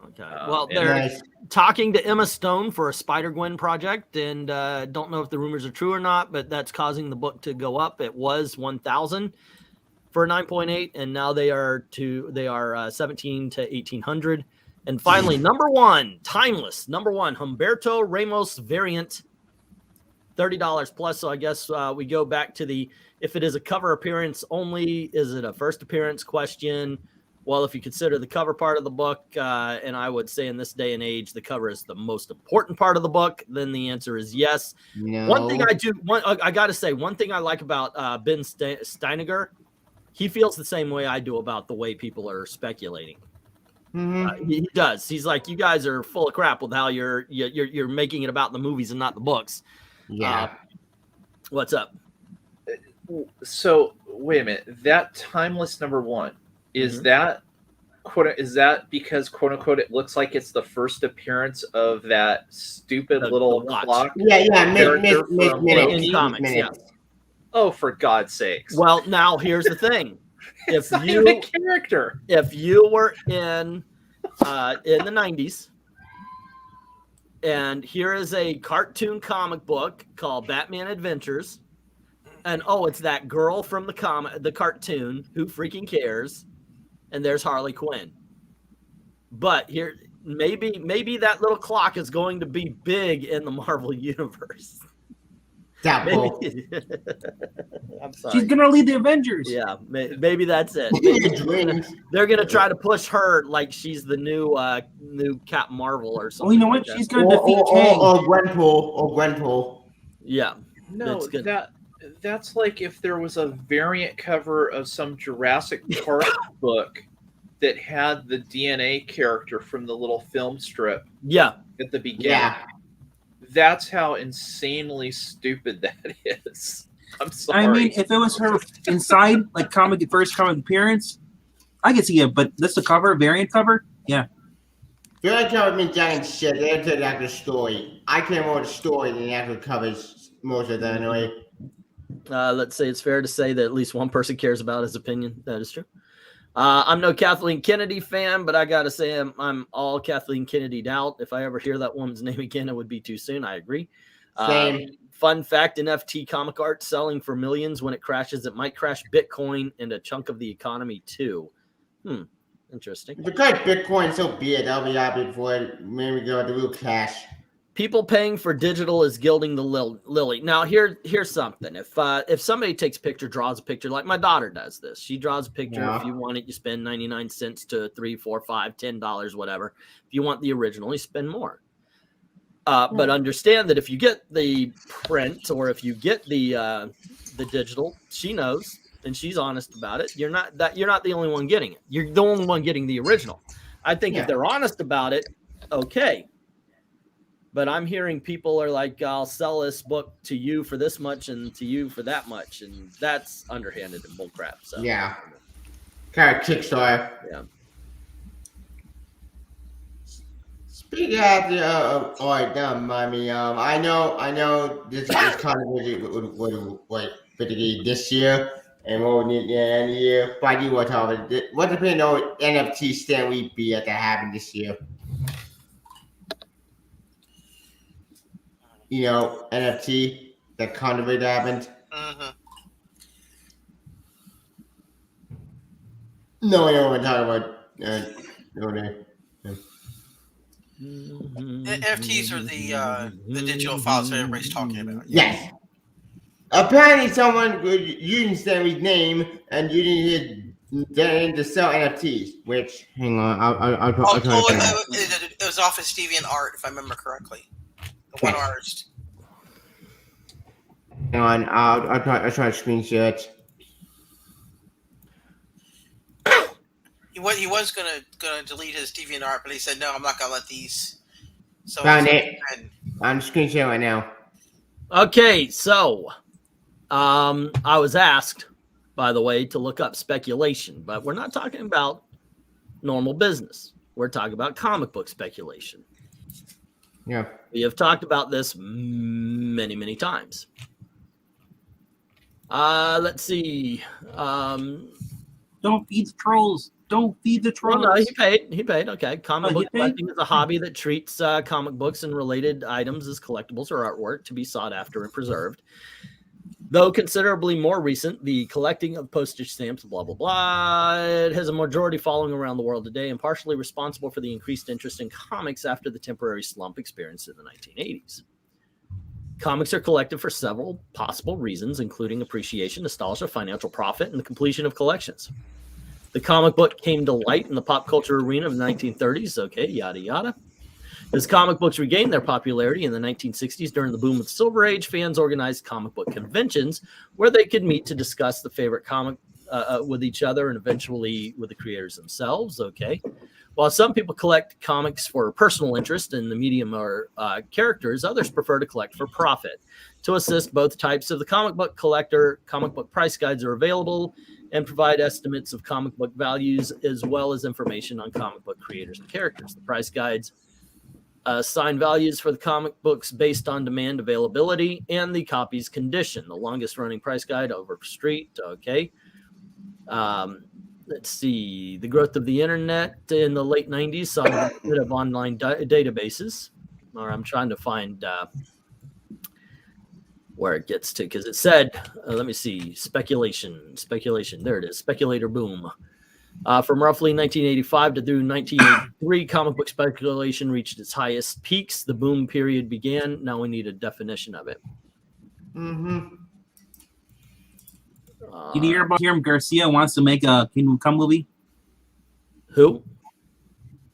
Speaker 2: Okay. Well, they're talking to Emma Stone for a Spider-Gwen project, and don't know if the rumors are true or not, but that's causing the book to go up. It was 1,000 for 9.8, and now they are 17 to 1,800. And finally, number 1, timeless number 1, Humberto Ramos variant, $30 plus. So I guess we go back to if it is a cover appearance only, is it a first appearance question? Well, if you consider the cover part of the book, and I would say in this day and age, the cover is the most important part of the book, then the answer is yes.
Speaker 5: No.
Speaker 2: One thing I got to say, one thing I like about Ben Steiniger, he feels the same way I do about the way people are speculating. He does. He's like, you guys are full of crap with how you're making it about the movies and not the books.
Speaker 5: Yeah.
Speaker 2: What's up?
Speaker 6: So wait a minute. That timeless number 1, is that because quote unquote it looks like it's the first appearance of that stupid little clock?
Speaker 5: Yeah.
Speaker 2: In comics, yeah.
Speaker 6: Oh, for God's sakes!
Speaker 2: Well, now here's the thing: if
Speaker 6: not
Speaker 2: you
Speaker 6: even a character,
Speaker 2: if you were in the 90s, and here is a cartoon comic book called Batman Adventures, and it's that girl from the cartoon, who freaking cares? And there's Harley Quinn. But here, maybe that little clock is going to be big in the Marvel universe.
Speaker 5: Doubtful.
Speaker 2: I'm sorry.
Speaker 1: She's gonna lead the Avengers.
Speaker 2: Yeah, maybe that's it. They're gonna try to push her like she's the new Captain Marvel or something.
Speaker 1: Well, you know what?
Speaker 2: Like
Speaker 1: She's gonna defeat Kang.
Speaker 5: Or Gwenpool.
Speaker 2: Yeah.
Speaker 6: no, that's like if there was a variant cover of some Jurassic Park book that had the DNA character from the little film strip.
Speaker 2: Yeah.
Speaker 6: At the beginning.
Speaker 5: Yeah.
Speaker 6: That's how insanely stupid that is. I'm sorry.
Speaker 1: I mean, if it was her inside, like first comic appearance, I could see it. But this the cover, variant cover, yeah.
Speaker 5: Variant cover means giant shit. They have to the actual story. I care more the story than the actual covers most of them anyway.
Speaker 2: Let's say it's fair to say that at least one person cares about his opinion. That is true. I'm no Kathleen Kennedy fan, but I gotta say I'm all Kathleen Kennedy out. If I ever hear that woman's name again, it would be too soon. I agree.
Speaker 5: Same.
Speaker 2: Fun fact: NFT comic art selling for millions. When it crashes, it might crash Bitcoin and a chunk of the economy too. Interesting.
Speaker 5: If it crash Bitcoin, so be it. I'll be happy for it. Maybe go to real cash.
Speaker 2: People paying for digital is gilding the lily. Now, here's something. If somebody draws a picture, like my daughter does this. She draws a picture.
Speaker 5: Yeah.
Speaker 2: If you want it, you spend 99 cents to $3, $4, $5, $10, whatever. If you want the original, you spend more. But understand that if you get the print or if you get the digital, she knows and she's honest about it. You're not the only one getting it. You're the only one getting the original. I think if they're honest about it, okay. But I'm hearing people are like, I'll sell this book to you for this much and to you for that much. And that's underhanded and bullcrap. So
Speaker 5: Yeah. Kind of Kickstarter.
Speaker 2: Yeah.
Speaker 5: Speaking of art, don't mind me. I know this kind of would particularly this year and what we need at the end of the year. But I do want to talk about it. What depending on NFT stand we be at that happened this year? NFT, that controversy that happened. No, I don't want to talk about. Okay.
Speaker 3: NFTs are the digital files that everybody's talking about.
Speaker 5: Yes. Apparently, someone was using Sammy's name and using his name to sell NFTs. Which, hang on, I'll try to find out.
Speaker 3: It was off of DeviantArt, if I remember correctly. The one artist.
Speaker 5: Hang on, I'll try to screenshot.
Speaker 3: He was gonna delete his DeviantArt, but he said no, I'm not gonna let these. So
Speaker 5: Found it. I'm screenshot right now.
Speaker 2: Okay, so I was asked, by the way, to look up speculation, but we're not talking about normal business. We're talking about comic book speculation.
Speaker 5: Yeah.
Speaker 2: We have talked about this many, many times. Let's see.
Speaker 1: Don't feed the trolls. Don't feed the
Speaker 2: Well,
Speaker 1: trolls.
Speaker 2: no, he paid. Okay. Comic
Speaker 1: Oh,
Speaker 2: book
Speaker 1: he paid?
Speaker 2: collecting is a hobby that treats comic books and related items as collectibles or artwork to be sought after and preserved. Though considerably more recent, the collecting of postage stamps, blah, blah, blah, it has a majority following around the world today and partially responsible for the increased interest in comics after the temporary slump experienced in the 1980s. Comics are collected for several possible reasons, including appreciation, nostalgia, financial profit, and the completion of collections. The comic book came to light in the pop culture arena of the 1930s, okay, yada, yada. As comic books regained their popularity in the 1960s during the boom of the Silver Age, fans organized comic book conventions where they could meet to discuss the favorite comic with each other and eventually with the creators themselves, okay. While some people collect comics for personal interest in the medium or characters, others prefer to collect for profit. To assist both types of the comic book collector, comic book price guides are available and provide estimates of comic book values as well as information on comic book creators and characters. The price guides assign values for the comic books based on demand, availability, and the copy's condition. The longest running price guide over Street, okay. Let's see, the growth of the internet in the late 90s saw a bit of online databases. Or I'm trying to find where it gets to, because it said, let me see, speculation. There it is, speculator boom. From roughly 1985 to through 1983, comic book speculation reached its highest peaks. The boom period began. Now we need a definition of it.
Speaker 5: Mm-hmm.
Speaker 1: Did you hear about Hiram Garcia wants to make a Kingdom Come movie?
Speaker 2: Who?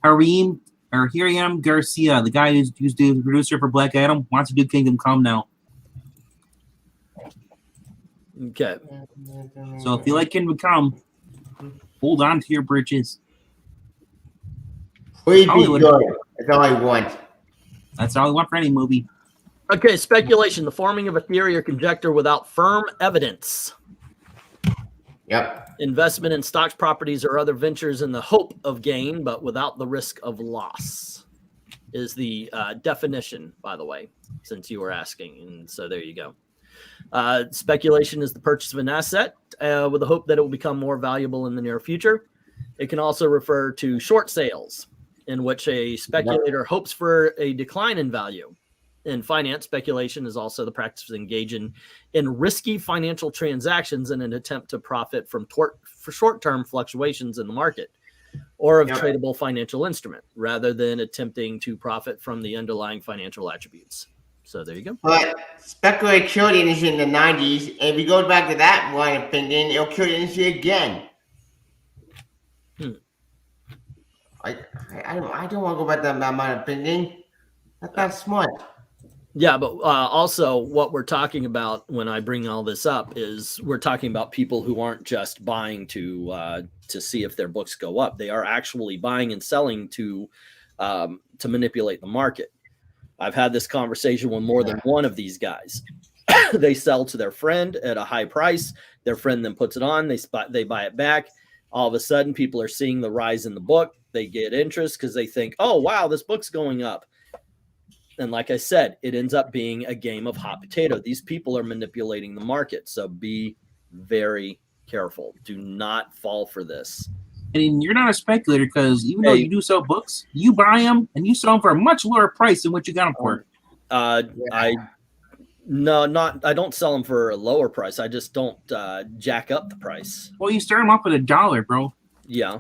Speaker 1: Hiram Garcia, the guy who's the producer for Black Adam, wants to do Kingdom Come now.
Speaker 2: Okay.
Speaker 1: So if you like Kingdom Come, hold on to your britches.
Speaker 5: Please be
Speaker 1: Hollywood.
Speaker 5: good. That's all I want.
Speaker 1: That's all I want for any movie.
Speaker 2: Okay, speculation, the forming of a theory or conjecture without firm evidence.
Speaker 5: Yep.
Speaker 2: Investment in stocks, properties, or other ventures in the hope of gain, but without the risk of loss, is the definition, by the way, since you were asking. And so there you go. Speculation is the purchase of an asset with the hope that it will become more valuable in the near future. It can also refer to short sales, in which a speculator hopes for a decline in value. In finance, speculation is also the practice of engaging in risky financial transactions in an attempt to profit from short-term fluctuations in the market or of tradable financial instrument, rather than attempting to profit from the underlying financial attributes. So there you go.
Speaker 5: But speculate killed the industry in the 90s, and if you go back to that line of opinion, it'll kill the industry again. I don't want to go back to that line of opinion. That's not smart.
Speaker 2: Yeah, but also what we're talking about when I bring all this up is we're talking about people who aren't just buying to see if their books go up. They are actually buying and selling to manipulate the market. I've had this conversation with more than one of these guys. They sell to their friend at a high price. Their friend then puts it on. They buy it back. All of a sudden, people are seeing the rise in the book. They get interest because they think, oh, wow, this book's going up. And like I said, it ends up being a game of hot potato. These people are manipulating the market. So be very careful. Do not fall for this.
Speaker 1: I mean, you're not a speculator because even though you do sell books, you buy them and you sell them for a much lower price than what you got them for.
Speaker 2: I don't sell them for a lower price. I just don't jack up the price.
Speaker 1: Well, you start them off at $1, bro.
Speaker 2: Yeah.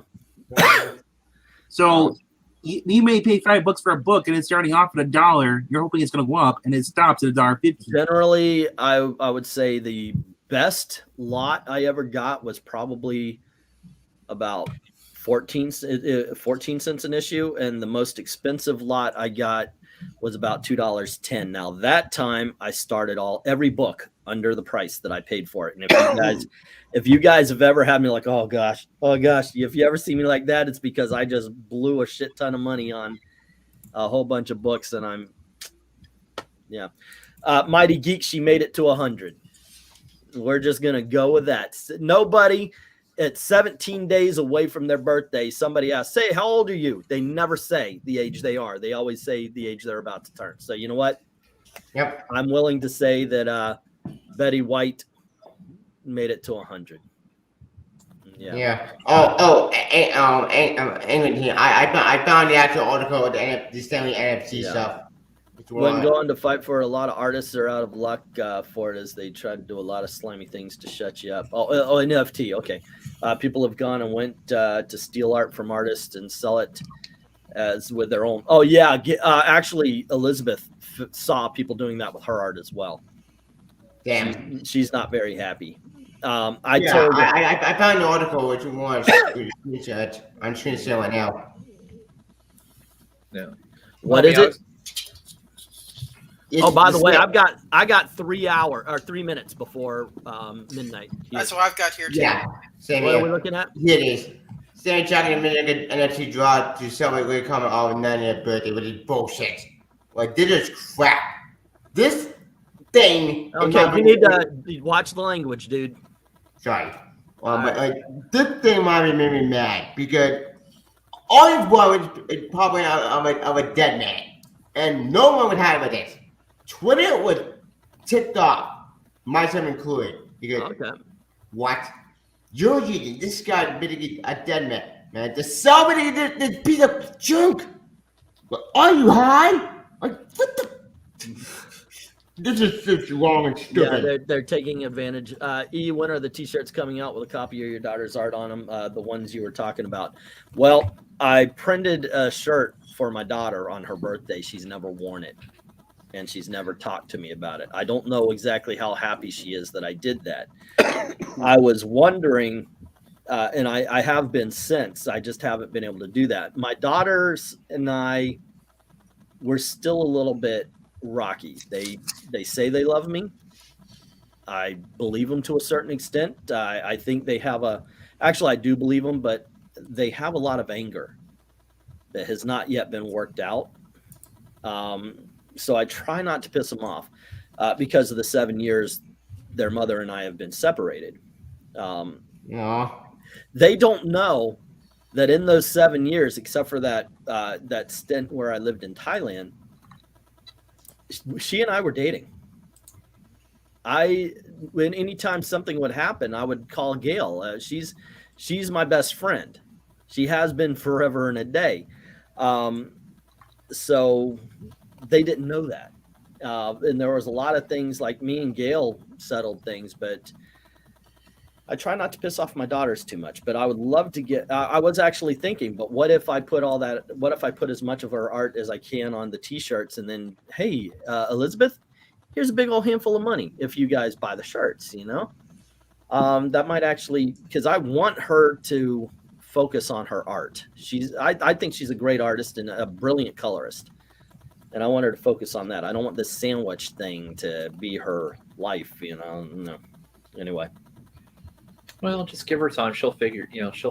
Speaker 1: So you may pay $5 for a book and it's starting off at $1. You're hoping it's going to go up, and it stops at $1.50.
Speaker 2: Generally, I would say the best lot I ever got was probably about 14 cents an issue, and the most expensive lot I got was about $2.10. Now that time I started every book under the price that I paid for it. And if you guys have ever had me like, oh gosh, if you ever see me like that, it's because I just blew a shit ton of money on a whole bunch of books, and Mighty Geek, she made it to 100. We're just gonna go with that. Nobody at 17 days away from their birthday, somebody asks, say, how old are you? They never say the age they are. They always say the age they're about to turn. So you know what?
Speaker 5: Yep.
Speaker 2: I'm willing to say that Betty White made it to 100. Yeah.
Speaker 5: I found the actual article with the Stanley NFT stuff.
Speaker 2: When going to fight for a lot of artists are out of luck for it, as they try to do a lot of slimy things to shut you up. Oh, NFT. Okay. People have gone and went to steal art from artists and sell it as with their own. Oh yeah. Actually, Elizabeth saw people doing that with her art as well.
Speaker 5: Damn.
Speaker 2: She's not very happy. I
Speaker 5: found the article which was research. I'm screen sharing now.
Speaker 6: Yeah.
Speaker 2: What is it? Oh, by the way, I got 3 minutes before midnight. Here.
Speaker 3: That's what I've got here too.
Speaker 5: Yeah. Same
Speaker 2: What
Speaker 5: here.
Speaker 2: are we looking at?
Speaker 5: Here it is. Stanley Chapter minute NFT draw to celebrate Great Comic on 90th birthday, with his bullshit. Like, this is crap. This thing.
Speaker 2: Okay, you need to watch the language, dude.
Speaker 5: Sorry. But this thing might made me mad because all it was is probably of a dead man. And no one would have it this. Twitter was tipped off, myself included. Because what? You're using this guy being a dead man. To sell me this piece of junk. But are you high? Like, what the? This is just wrong and stupid.
Speaker 2: Yeah, they're taking advantage. When are the t-shirts coming out with a copy of your daughter's art on them? The ones you were talking about. Well, I printed a shirt for my daughter on her birthday. She's never worn it, and she's never talked to me about it. I don't know exactly how happy she is that I did that. I was wondering, and I have been since. I just haven't been able to do that. My daughters and I were still a little bit rocky. They say they love me. I believe them to a certain extent. I think they have actually I do believe them, but they have a lot of anger that has not yet been worked out. So I try not to piss them off because of the 7 years their mother and I have been separated. They don't know that in those 7 years, except for that stint where I lived in Thailand, she and I were dating. When anytime something would happen, I would call Gail. She's my best friend. She has been forever and a day. So they didn't know that. And there was a lot of things like me and Gail settled things, but I try not to piss off my daughters too much, but I would love to get, I was actually thinking, but what if I put as much of her art as I can on the t-shirts, and then, hey, Elizabeth, here's a big old handful of money if you guys buy the shirts, you know? That might actually, because I want her to focus on her art. I think she's a great artist and a brilliant colorist. And I want her to focus on that. I don't want this sandwich thing to be her life, you know? No. Anyway.
Speaker 6: Well, just give her time. She'll figure it out. She'll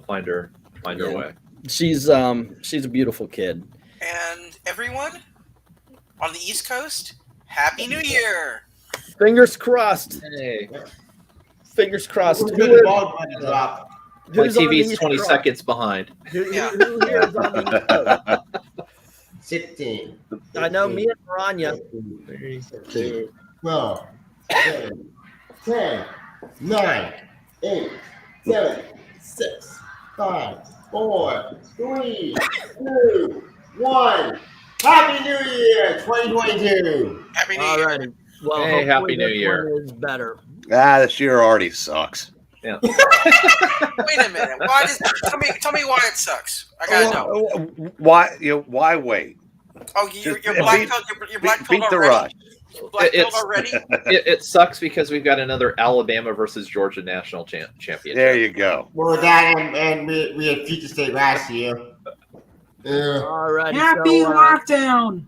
Speaker 6: find her way.
Speaker 2: She's a beautiful kid.
Speaker 3: And everyone on the East Coast, Happy New Year!
Speaker 2: Fingers crossed.
Speaker 6: Hey.
Speaker 2: Fingers crossed.
Speaker 6: My TV's 20 seconds behind.
Speaker 2: Who here is on the East Coast?
Speaker 5: 16.
Speaker 2: I know me and Rania.
Speaker 5: 12, 10, 9, 8, 7, 6, 5, 4, 3, 2, 1. Happy New Year, 2022.
Speaker 3: Happy New Year.
Speaker 2: Alrighty. Well,
Speaker 6: hey, Happy New Year.
Speaker 2: Is better.
Speaker 4: This year already sucks.
Speaker 6: Yeah.
Speaker 3: Wait a minute. Why does tell me why it sucks? I gotta know.
Speaker 4: Why wait?
Speaker 3: Oh, you're
Speaker 4: Just
Speaker 3: black
Speaker 4: beat-
Speaker 3: pilled. You're black pilled
Speaker 4: Beat the
Speaker 3: already.
Speaker 4: rush.
Speaker 3: You're black pilled
Speaker 6: It's-
Speaker 3: already.
Speaker 6: It sucks because we've got another Alabama versus Georgia national championship.
Speaker 4: There you go.
Speaker 5: Well, that and we had Future State last year.
Speaker 2: All right.
Speaker 1: Happy lockdown.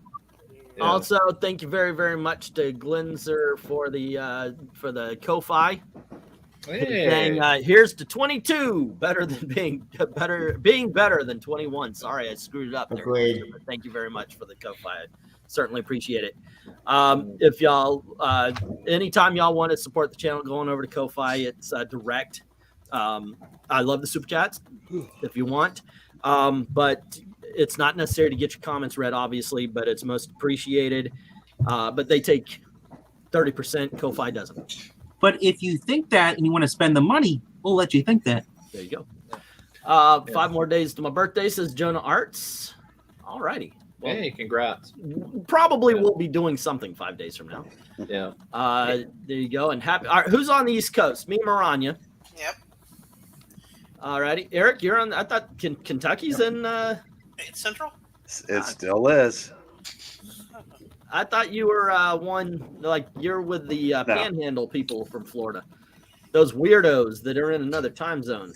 Speaker 6: Yeah.
Speaker 2: Also, thank you very, very much to Glenzer for the Ko-Fi.
Speaker 6: Hey.
Speaker 2: Saying, here's to 22, better than being better than 21. Sorry, I screwed it up there.
Speaker 5: Agreed.
Speaker 2: But thank you very much for the Ko-Fi. I certainly appreciate it. If y'all, anytime y'all want to support the channel, going over to Ko-Fi, it's direct. I love the super chats if you want, but it's not necessary to get your comments read, obviously, but it's most appreciated. But they take 30%. Ko-Fi doesn't.
Speaker 1: But if you think that and you want to spend the money, we'll let you think that.
Speaker 2: There you go. 5 more days to my birthday, says Jonah Arts. All righty. Well,
Speaker 6: Hey, congrats.
Speaker 2: probably we'll be doing something 5 days from now.
Speaker 6: Yeah.
Speaker 2: There you go. And happy. All right, who's on the East Coast? Me, Maranya.
Speaker 3: Yep.
Speaker 2: All righty, Eric, you're on. I thought Kentucky's in.
Speaker 3: It's Central.
Speaker 4: It still is.
Speaker 2: I thought you were one like you're with the Panhandle people from Florida. Those weirdos that are in another time zone.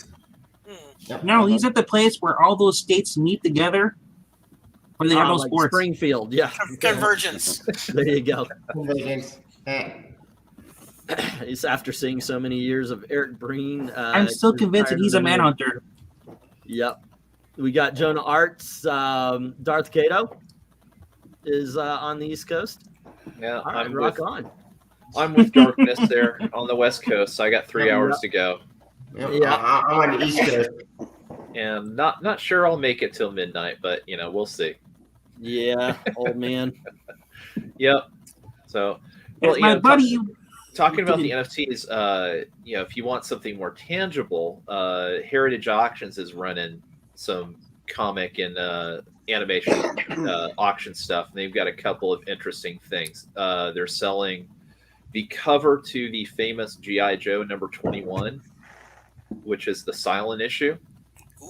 Speaker 1: No, he's at the place where all those states meet together. Where they have no
Speaker 2: Like
Speaker 1: sports.
Speaker 2: Springfield, yeah.
Speaker 3: Convergence.
Speaker 2: There you go.
Speaker 5: Convergence.
Speaker 2: It's after seeing so many years of Eric Breen.
Speaker 1: I'm still convinced that he's a manhunter.
Speaker 2: Yep. We got Jonah Arts. Darth Kato is on the East Coast.
Speaker 6: Yeah.
Speaker 2: All right, rock on.
Speaker 6: I'm with Darkness there on the West Coast. So I got 3 hours to go.
Speaker 2: Yeah.
Speaker 5: I'm on the East Coast.
Speaker 6: And not sure I'll make it till midnight, but we'll see.
Speaker 2: Yeah, old man.
Speaker 6: Yep. So
Speaker 1: As my buddy,
Speaker 6: talking about the NFTs, if you want something more tangible, Heritage Auctions is running some comic and animation auction stuff. And they've got a couple of interesting things. They're selling the cover to the famous G.I. Joe number 21, which is the silent issue.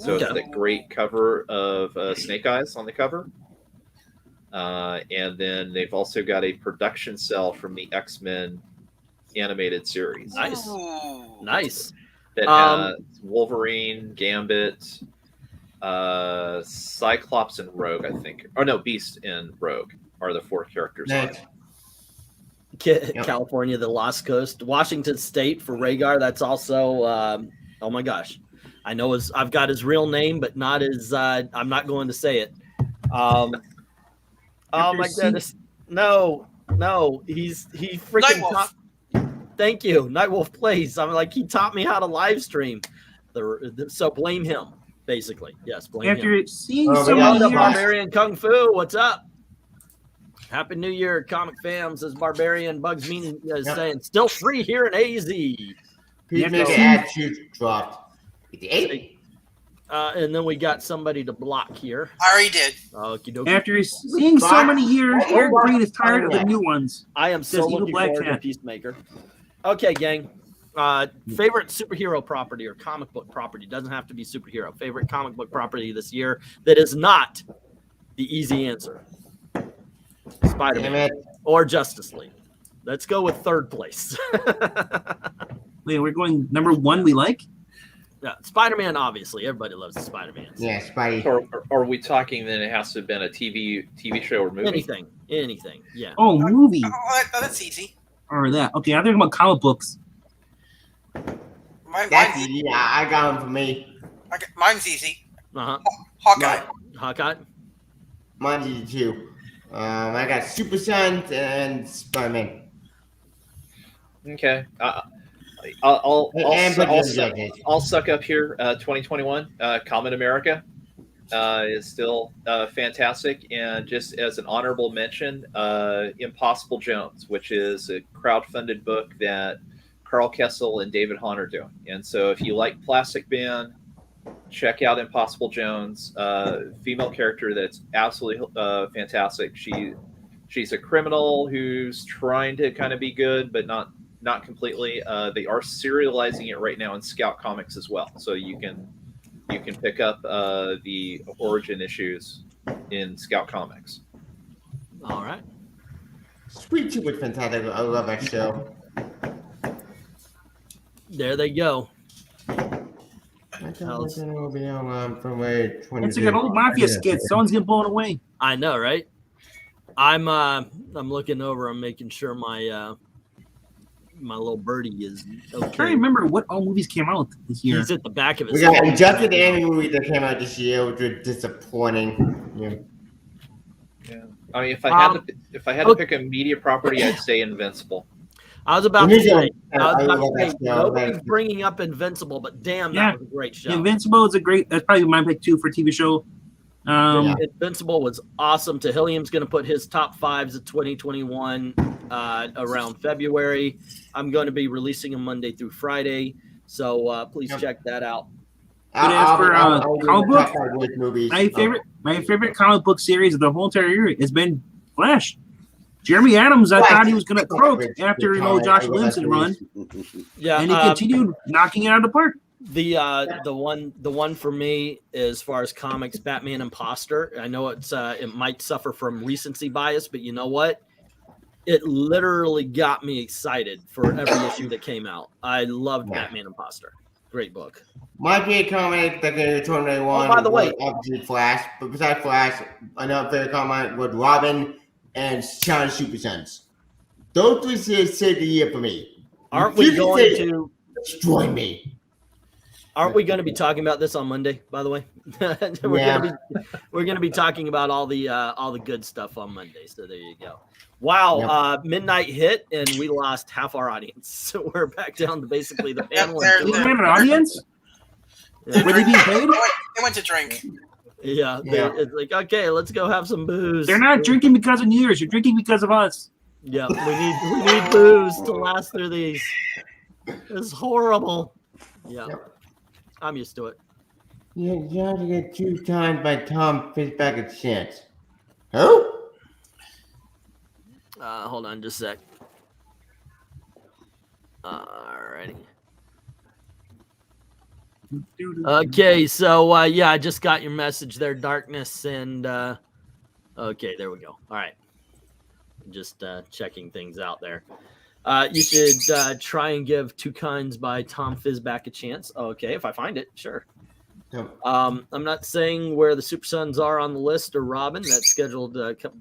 Speaker 6: So it's a great cover of Snake Eyes on the cover. And then they've also got a production cell from the X-Men animated series.
Speaker 2: Nice.
Speaker 3: Ooh.
Speaker 2: Nice.
Speaker 6: That has Wolverine, Gambit, Cyclops, and Rogue, I think. Or no, Beast and Rogue are the 4 characters on it.
Speaker 2: California, the Lost Coast, Washington State for Rhaegar. That's also, oh my gosh, I know I've got his real name, but not his. I'm not going to say it. Oh my goodness, no, he freaking taught. Thank you, Nightwolf Plays. I'm like he taught me how to live stream. So blame him, basically. Yes, blame him.
Speaker 1: after seeing so many
Speaker 2: Welcome,
Speaker 1: years,
Speaker 2: Barbarian Kung Fu. What's up? Happy New Year, comic fams. As Barbarian Bugs Meaning is saying, still free here in AZ.
Speaker 5: Please
Speaker 1: Yeah,
Speaker 5: make
Speaker 1: so-
Speaker 5: an attitude dropped.
Speaker 2: And then we got somebody to block here.
Speaker 3: I already did.
Speaker 2: Okie dokie.
Speaker 1: after seeing so many years, Eric Green is tired of the new ones.
Speaker 2: I am so
Speaker 1: Says Evil
Speaker 2: looking
Speaker 1: Black
Speaker 2: forward to
Speaker 1: Cat.
Speaker 2: Peacemaker. Okay, gang. Favorite superhero property or comic book property, doesn't have to be superhero. Favorite comic book property this year that is not the easy answer. Spider-Man or Justice League. Let's go with third place.
Speaker 1: Wait, we're going number 1 we like?
Speaker 2: Yeah, Spider-Man, obviously. Everybody loves the Spider-Man.
Speaker 5: Yeah, Spidey.
Speaker 6: Or are we talking then it has to have been a TV show or movie?
Speaker 2: Anything. Yeah.
Speaker 1: Oh, movie.
Speaker 3: Oh, that's easy.
Speaker 1: Or that. Okay, I'm thinking about comic books.
Speaker 5: That's easy. I got him for me.
Speaker 3: Mine's easy.
Speaker 2: Uh-huh.
Speaker 3: Hawkeye.
Speaker 2: Hawkeye.
Speaker 5: Mine's easy too. I got Super Sons and Spider-Man.
Speaker 6: Okay. I'll
Speaker 5: And
Speaker 6: suck up here. 2021, Common America is still fantastic. And just as an honorable mention, Impossible Jones, which is a crowdfunded book that Carl Kessel and David Hahn are doing. And so if you like Plastic Man, check out Impossible Jones. Female character that's absolutely fantastic. She's a criminal who's trying to kind of be good, but not not completely. They are serializing it right now in Scout Comics as well, so you can pick up the origin issues in Scout Comics.
Speaker 2: All right.
Speaker 5: Sweet Tooth was fantastic. I love that show.
Speaker 2: There they go.
Speaker 5: I thought it will be on from way 20.
Speaker 1: It's like an old mafia skit. Someone's getting blown away.
Speaker 2: I know, right? I'm looking over. I'm making sure my my little birdie is
Speaker 1: I'm trying
Speaker 2: okay.
Speaker 1: to remember what all movies came out this year.
Speaker 2: He's at the back of his
Speaker 5: We got
Speaker 2: head.
Speaker 5: Injustice anime movie that came out this year, which was disappointing. Yeah.
Speaker 6: Yeah, I mean, if I had to pick a media property, I'd say Invincible.
Speaker 2: I was about to say,
Speaker 5: I love that show.
Speaker 2: nobody's bringing up Invincible, but damn, that was a great show.
Speaker 1: Invincible is a great. That's probably my pick too for TV show.
Speaker 2: Invincible was awesome. Tahilium's going to put his top fives of 2021 around February. I'm going to be releasing them Monday through Friday, so please check that out.
Speaker 1: But as for comic book,
Speaker 5: movies,
Speaker 1: my favorite comic book series of the whole entire year has been Flash. Jeremy Adams, I thought he was going to croak after Josh Williamson's run.
Speaker 2: Yeah,
Speaker 1: and he continued knocking it out of the park.
Speaker 2: The one for me as far as comics, Batman Imposter. I know it might suffer from recency bias, but you know what? It literally got me excited for every issue that came out. I loved Batman Imposter. Great book.
Speaker 5: My favorite comic that came in 2021
Speaker 2: by the way,
Speaker 5: obviously Flash, but besides Flash, another favorite comic was Robin and China Super Sons. Those three series saved the year for me.
Speaker 2: Aren't we going to
Speaker 5: destroy me?
Speaker 2: Aren't we going to be talking about this on Monday? By the way, we're going to be talking about all the good stuff on Monday. So there you go. Wow, midnight hit and we lost half our audience. So we're back down to basically the panel.
Speaker 1: We have an audience. Were they being paid?
Speaker 3: They went to drink.
Speaker 2: Yeah, it's like, okay, let's go have some booze.
Speaker 1: They're not drinking because of New Year's. You're drinking because of us.
Speaker 2: Yeah, we need booze to last through these. It's horrible. Yeah, I'm used to it.
Speaker 5: You got to get 2 times by Tom Fitzpatrick's chance. Who?
Speaker 2: Hold on just a sec. Alrighty. Okay, so I just got your message there, Darkness, and okay, there we go. All right, just checking things out there. You should try and give 2 Kinds by Tom Fizback a chance. Okay, if I find it, sure.
Speaker 5: Yep.
Speaker 2: I'm not saying where the Super Sons are on the list or Robin. That's scheduled.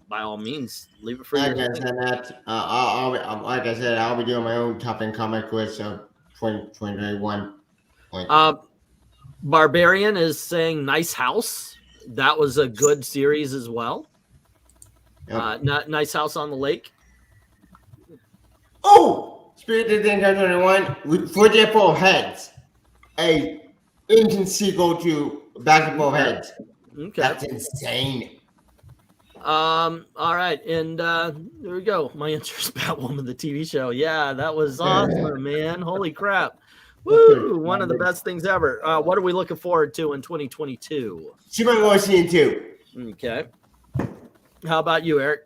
Speaker 2: By all means, leave it for
Speaker 5: like
Speaker 2: you.
Speaker 5: I said, like I said, I'll be doing my own top 10 comic list of 2021.
Speaker 2: Barbarian is saying Nice House. That was a good series as well.
Speaker 5: Yep.
Speaker 2: Nice House on the Lake.
Speaker 5: Oh, Spirit of 2021 with 44 heads. A instant sequel to Basketball Heads.
Speaker 2: Okay.
Speaker 5: That's insane.
Speaker 2: All right, and there we go. My answer is Batwoman, the TV show. Yeah, that was awesome, man. Holy crap. Woo! One of the best things ever. What are we looking forward to in 2022?
Speaker 5: Superman Season 2.
Speaker 2: Okay. How about you, Eric?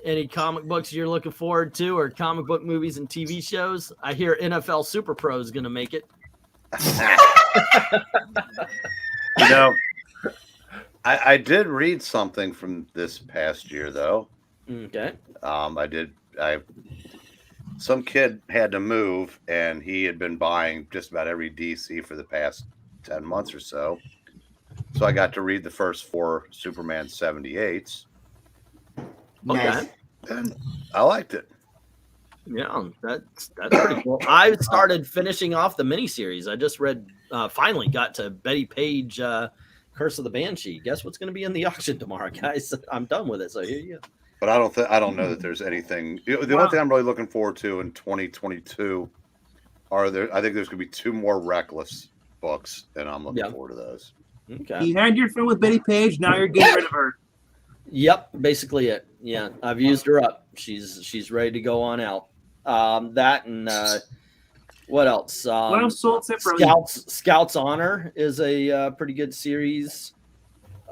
Speaker 2: Any comic books you're looking forward to, or comic book movies and TV shows? I hear NFL Super Pro is going to make it.
Speaker 4: I did read something from this past year, though.
Speaker 2: Okay.
Speaker 4: Some kid had to move, and he had been buying just about every DC for the past 10 months or so. So I got to read the first 4 Superman 78s.
Speaker 2: Okay.
Speaker 4: And I liked it.
Speaker 2: Yeah, that's pretty cool. I started finishing off the miniseries. I just read, finally got to Betty Page, Curse of the Banshee. Guess what's going to be in the auction tomorrow, guys? I'm done with it. So here you go.
Speaker 4: But I don't know that there's anything. The one thing I'm really looking forward to in 2022 I think there's going to be 2 more Reckless books, and I'm looking forward to those.
Speaker 2: Okay.
Speaker 1: You had your fun with Betty Page. Now you're getting rid of her.
Speaker 2: Yep, basically it. Yeah, I've used her up. She's ready to go on out. That and what else?
Speaker 1: What else sold separately?
Speaker 2: Scouts Honor is a pretty good series.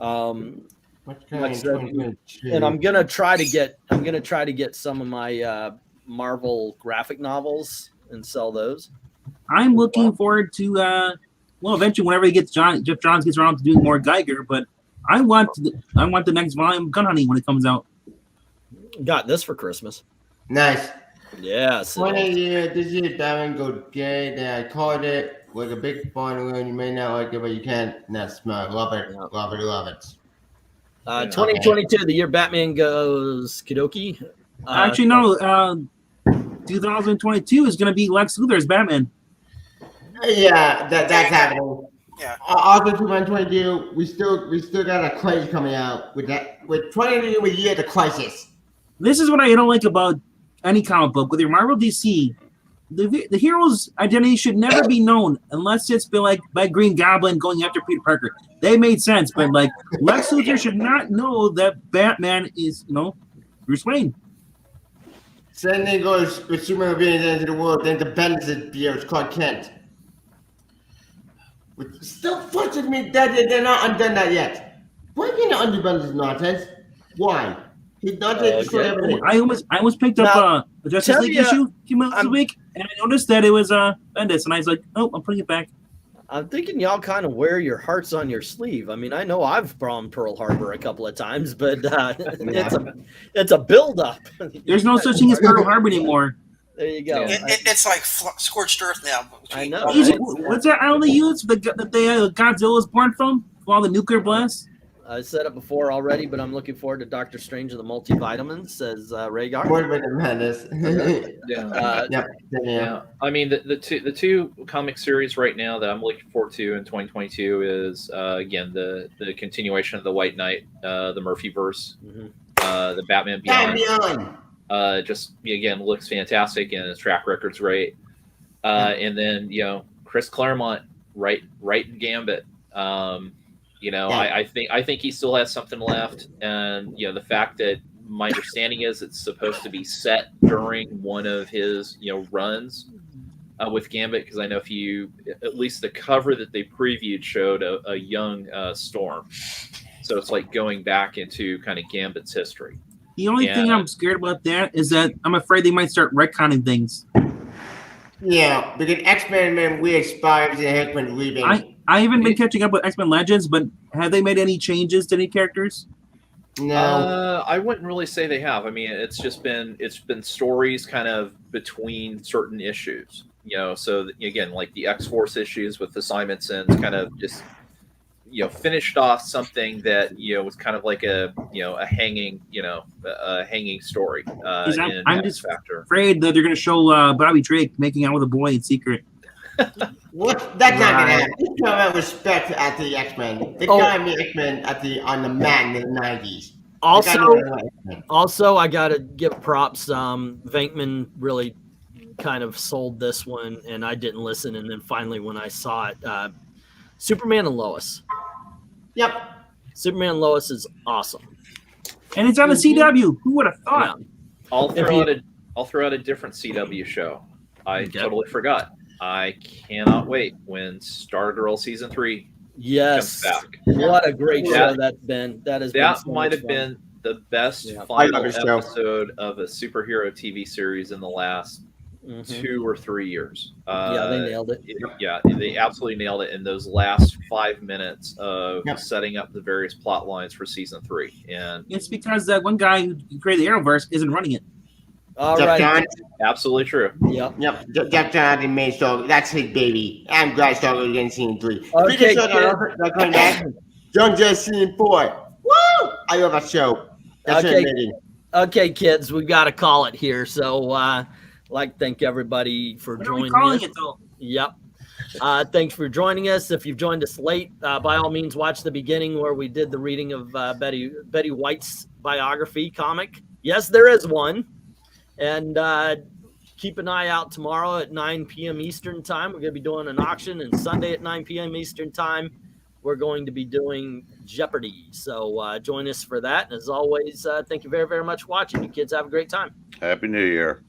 Speaker 2: And I'm gonna try to get some of my Marvel graphic novels and sell those.
Speaker 1: I'm looking forward to well, eventually whenever Jeff Johns gets around to doing more Geiger, but I want the next volume of Gun Honey when it comes out.
Speaker 2: Got this for Christmas.
Speaker 5: Nice.
Speaker 2: Yes.
Speaker 5: 20 years, this year Batman go gay, then I called it like a big fun one. You may not like it, but you can't not smell. Love it. Love it. Love it.
Speaker 2: 2022, the year Batman goes Kidoki.
Speaker 1: Actually, no. 2022 is going to be Lex Luthor as Batman.
Speaker 5: Yeah, that's happening.
Speaker 3: Yeah.
Speaker 5: Also, 2022, we still got a crisis coming out with that. With 2022, a year of the crisis.
Speaker 1: This is what I don't like about any comic book. With your Marvel DC, the hero's identity should never be known unless it's been like by Green Goblin going after Peter Parker. They made sense, but like Lex Luthor should not know that Batman is, Bruce Wayne.
Speaker 5: Same thing goes with Superman being into the world, then the Bendis Bureau, Clark Kent. Which still frustrates me that they're not undone that yet. Why are you not undo Bendis nonsense? Why? He's not destroy everything.
Speaker 1: I almost picked up a Justice League issue a few months a week, and I noticed that it was Bendis, and I was like, oh, I'm putting it back.
Speaker 2: I'm thinking y'all kind of wear your hearts on your sleeve. I mean, I know I've bombed Pearl Harbor a couple of times, but it's a buildup.
Speaker 1: There's no such thing as Pearl Harbor anymore.
Speaker 2: There you go.
Speaker 3: It's like scorched earth now.
Speaker 2: I know.
Speaker 1: What's that island they use that Godzilla was born from all the nuclear blasts?
Speaker 2: I said it before already, but I'm looking forward to Doctor Strange and the Multivitamins, says Rhaegar.
Speaker 5: What about the madness?
Speaker 6: Yeah. I mean, the two comic series right now that I'm looking forward to in 2022 is again the continuation of the White Knight, the Murphyverse, the Batman Beyond. Just again looks fantastic and his track record's great. And then Chris Claremont right Gambit. I think he still has something left, and the fact that my understanding is it's supposed to be set during one of his runs with Gambit, because I know if you at least the cover that they previewed showed a young Storm, so it's like going back into kind of Gambit's history.
Speaker 1: The only thing I'm scared about that is that I'm afraid they might start retconning things.
Speaker 5: Yeah, because X-Men weird spires and Hickman leaving.
Speaker 1: I haven't been catching up with X-Men Legends, but have they made any changes to any characters?
Speaker 5: No,
Speaker 6: I wouldn't really say they have. I mean, it's been stories kind of between certain issues, So again, like the X-Force issues with the Simonsons, kind of just finished off something that was kind of like a hanging story.
Speaker 1: I'm just afraid that they're going to show Bobby Drake making out with a boy in secret.
Speaker 5: What? That's not gonna happen. He's talking about respect at the X-Men. The guy made X-Men on the Madden in the 90s.
Speaker 2: Also, I gotta give props. VENKMAN really kind of sold this one, and I didn't listen. And then finally, when I saw it, Superman and Lois.
Speaker 5: Yep.
Speaker 2: Superman and Lois is awesome,
Speaker 1: and it's on the CW. Who would have thought?
Speaker 2: Yeah.
Speaker 6: I'll throw out a different CW show. I totally forgot. I cannot wait when Stargirl season 3 comes back.
Speaker 2: What a great show that's been. That
Speaker 6: might have been the best final episode of a superhero TV series in the last 2 or 3 years.
Speaker 2: They nailed it.
Speaker 6: They absolutely nailed it in those last 5 minutes of setting up the various plot lines for season 3. And
Speaker 1: it's because that one guy who created the Arrowverse isn't running it.
Speaker 2: All right.
Speaker 6: Absolutely true.
Speaker 2: Yep.
Speaker 5: Jeff Johns made Stargirl. That's his baby. I'm glad Stargirl getting season 3.
Speaker 2: Okay,
Speaker 5: John just season 4. Woo! I love that show.
Speaker 2: Okay, kids, we got to call it here. So, like to thank everybody for joining us.
Speaker 1: It though?
Speaker 2: Yep. Thanks for joining us. If you've joined us late, by all means, watch the beginning where we did the reading of Betty White's biography comic. Yes, there is one. And keep an eye out tomorrow at 9 p.m. Eastern time. We're going to be doing an auction, and Sunday at 9 p.m. Eastern time, we're going to be doing Jeopardy. So join us for that. And as always, thank you very, very much for watching. You kids have a great time.
Speaker 4: Happy New Year.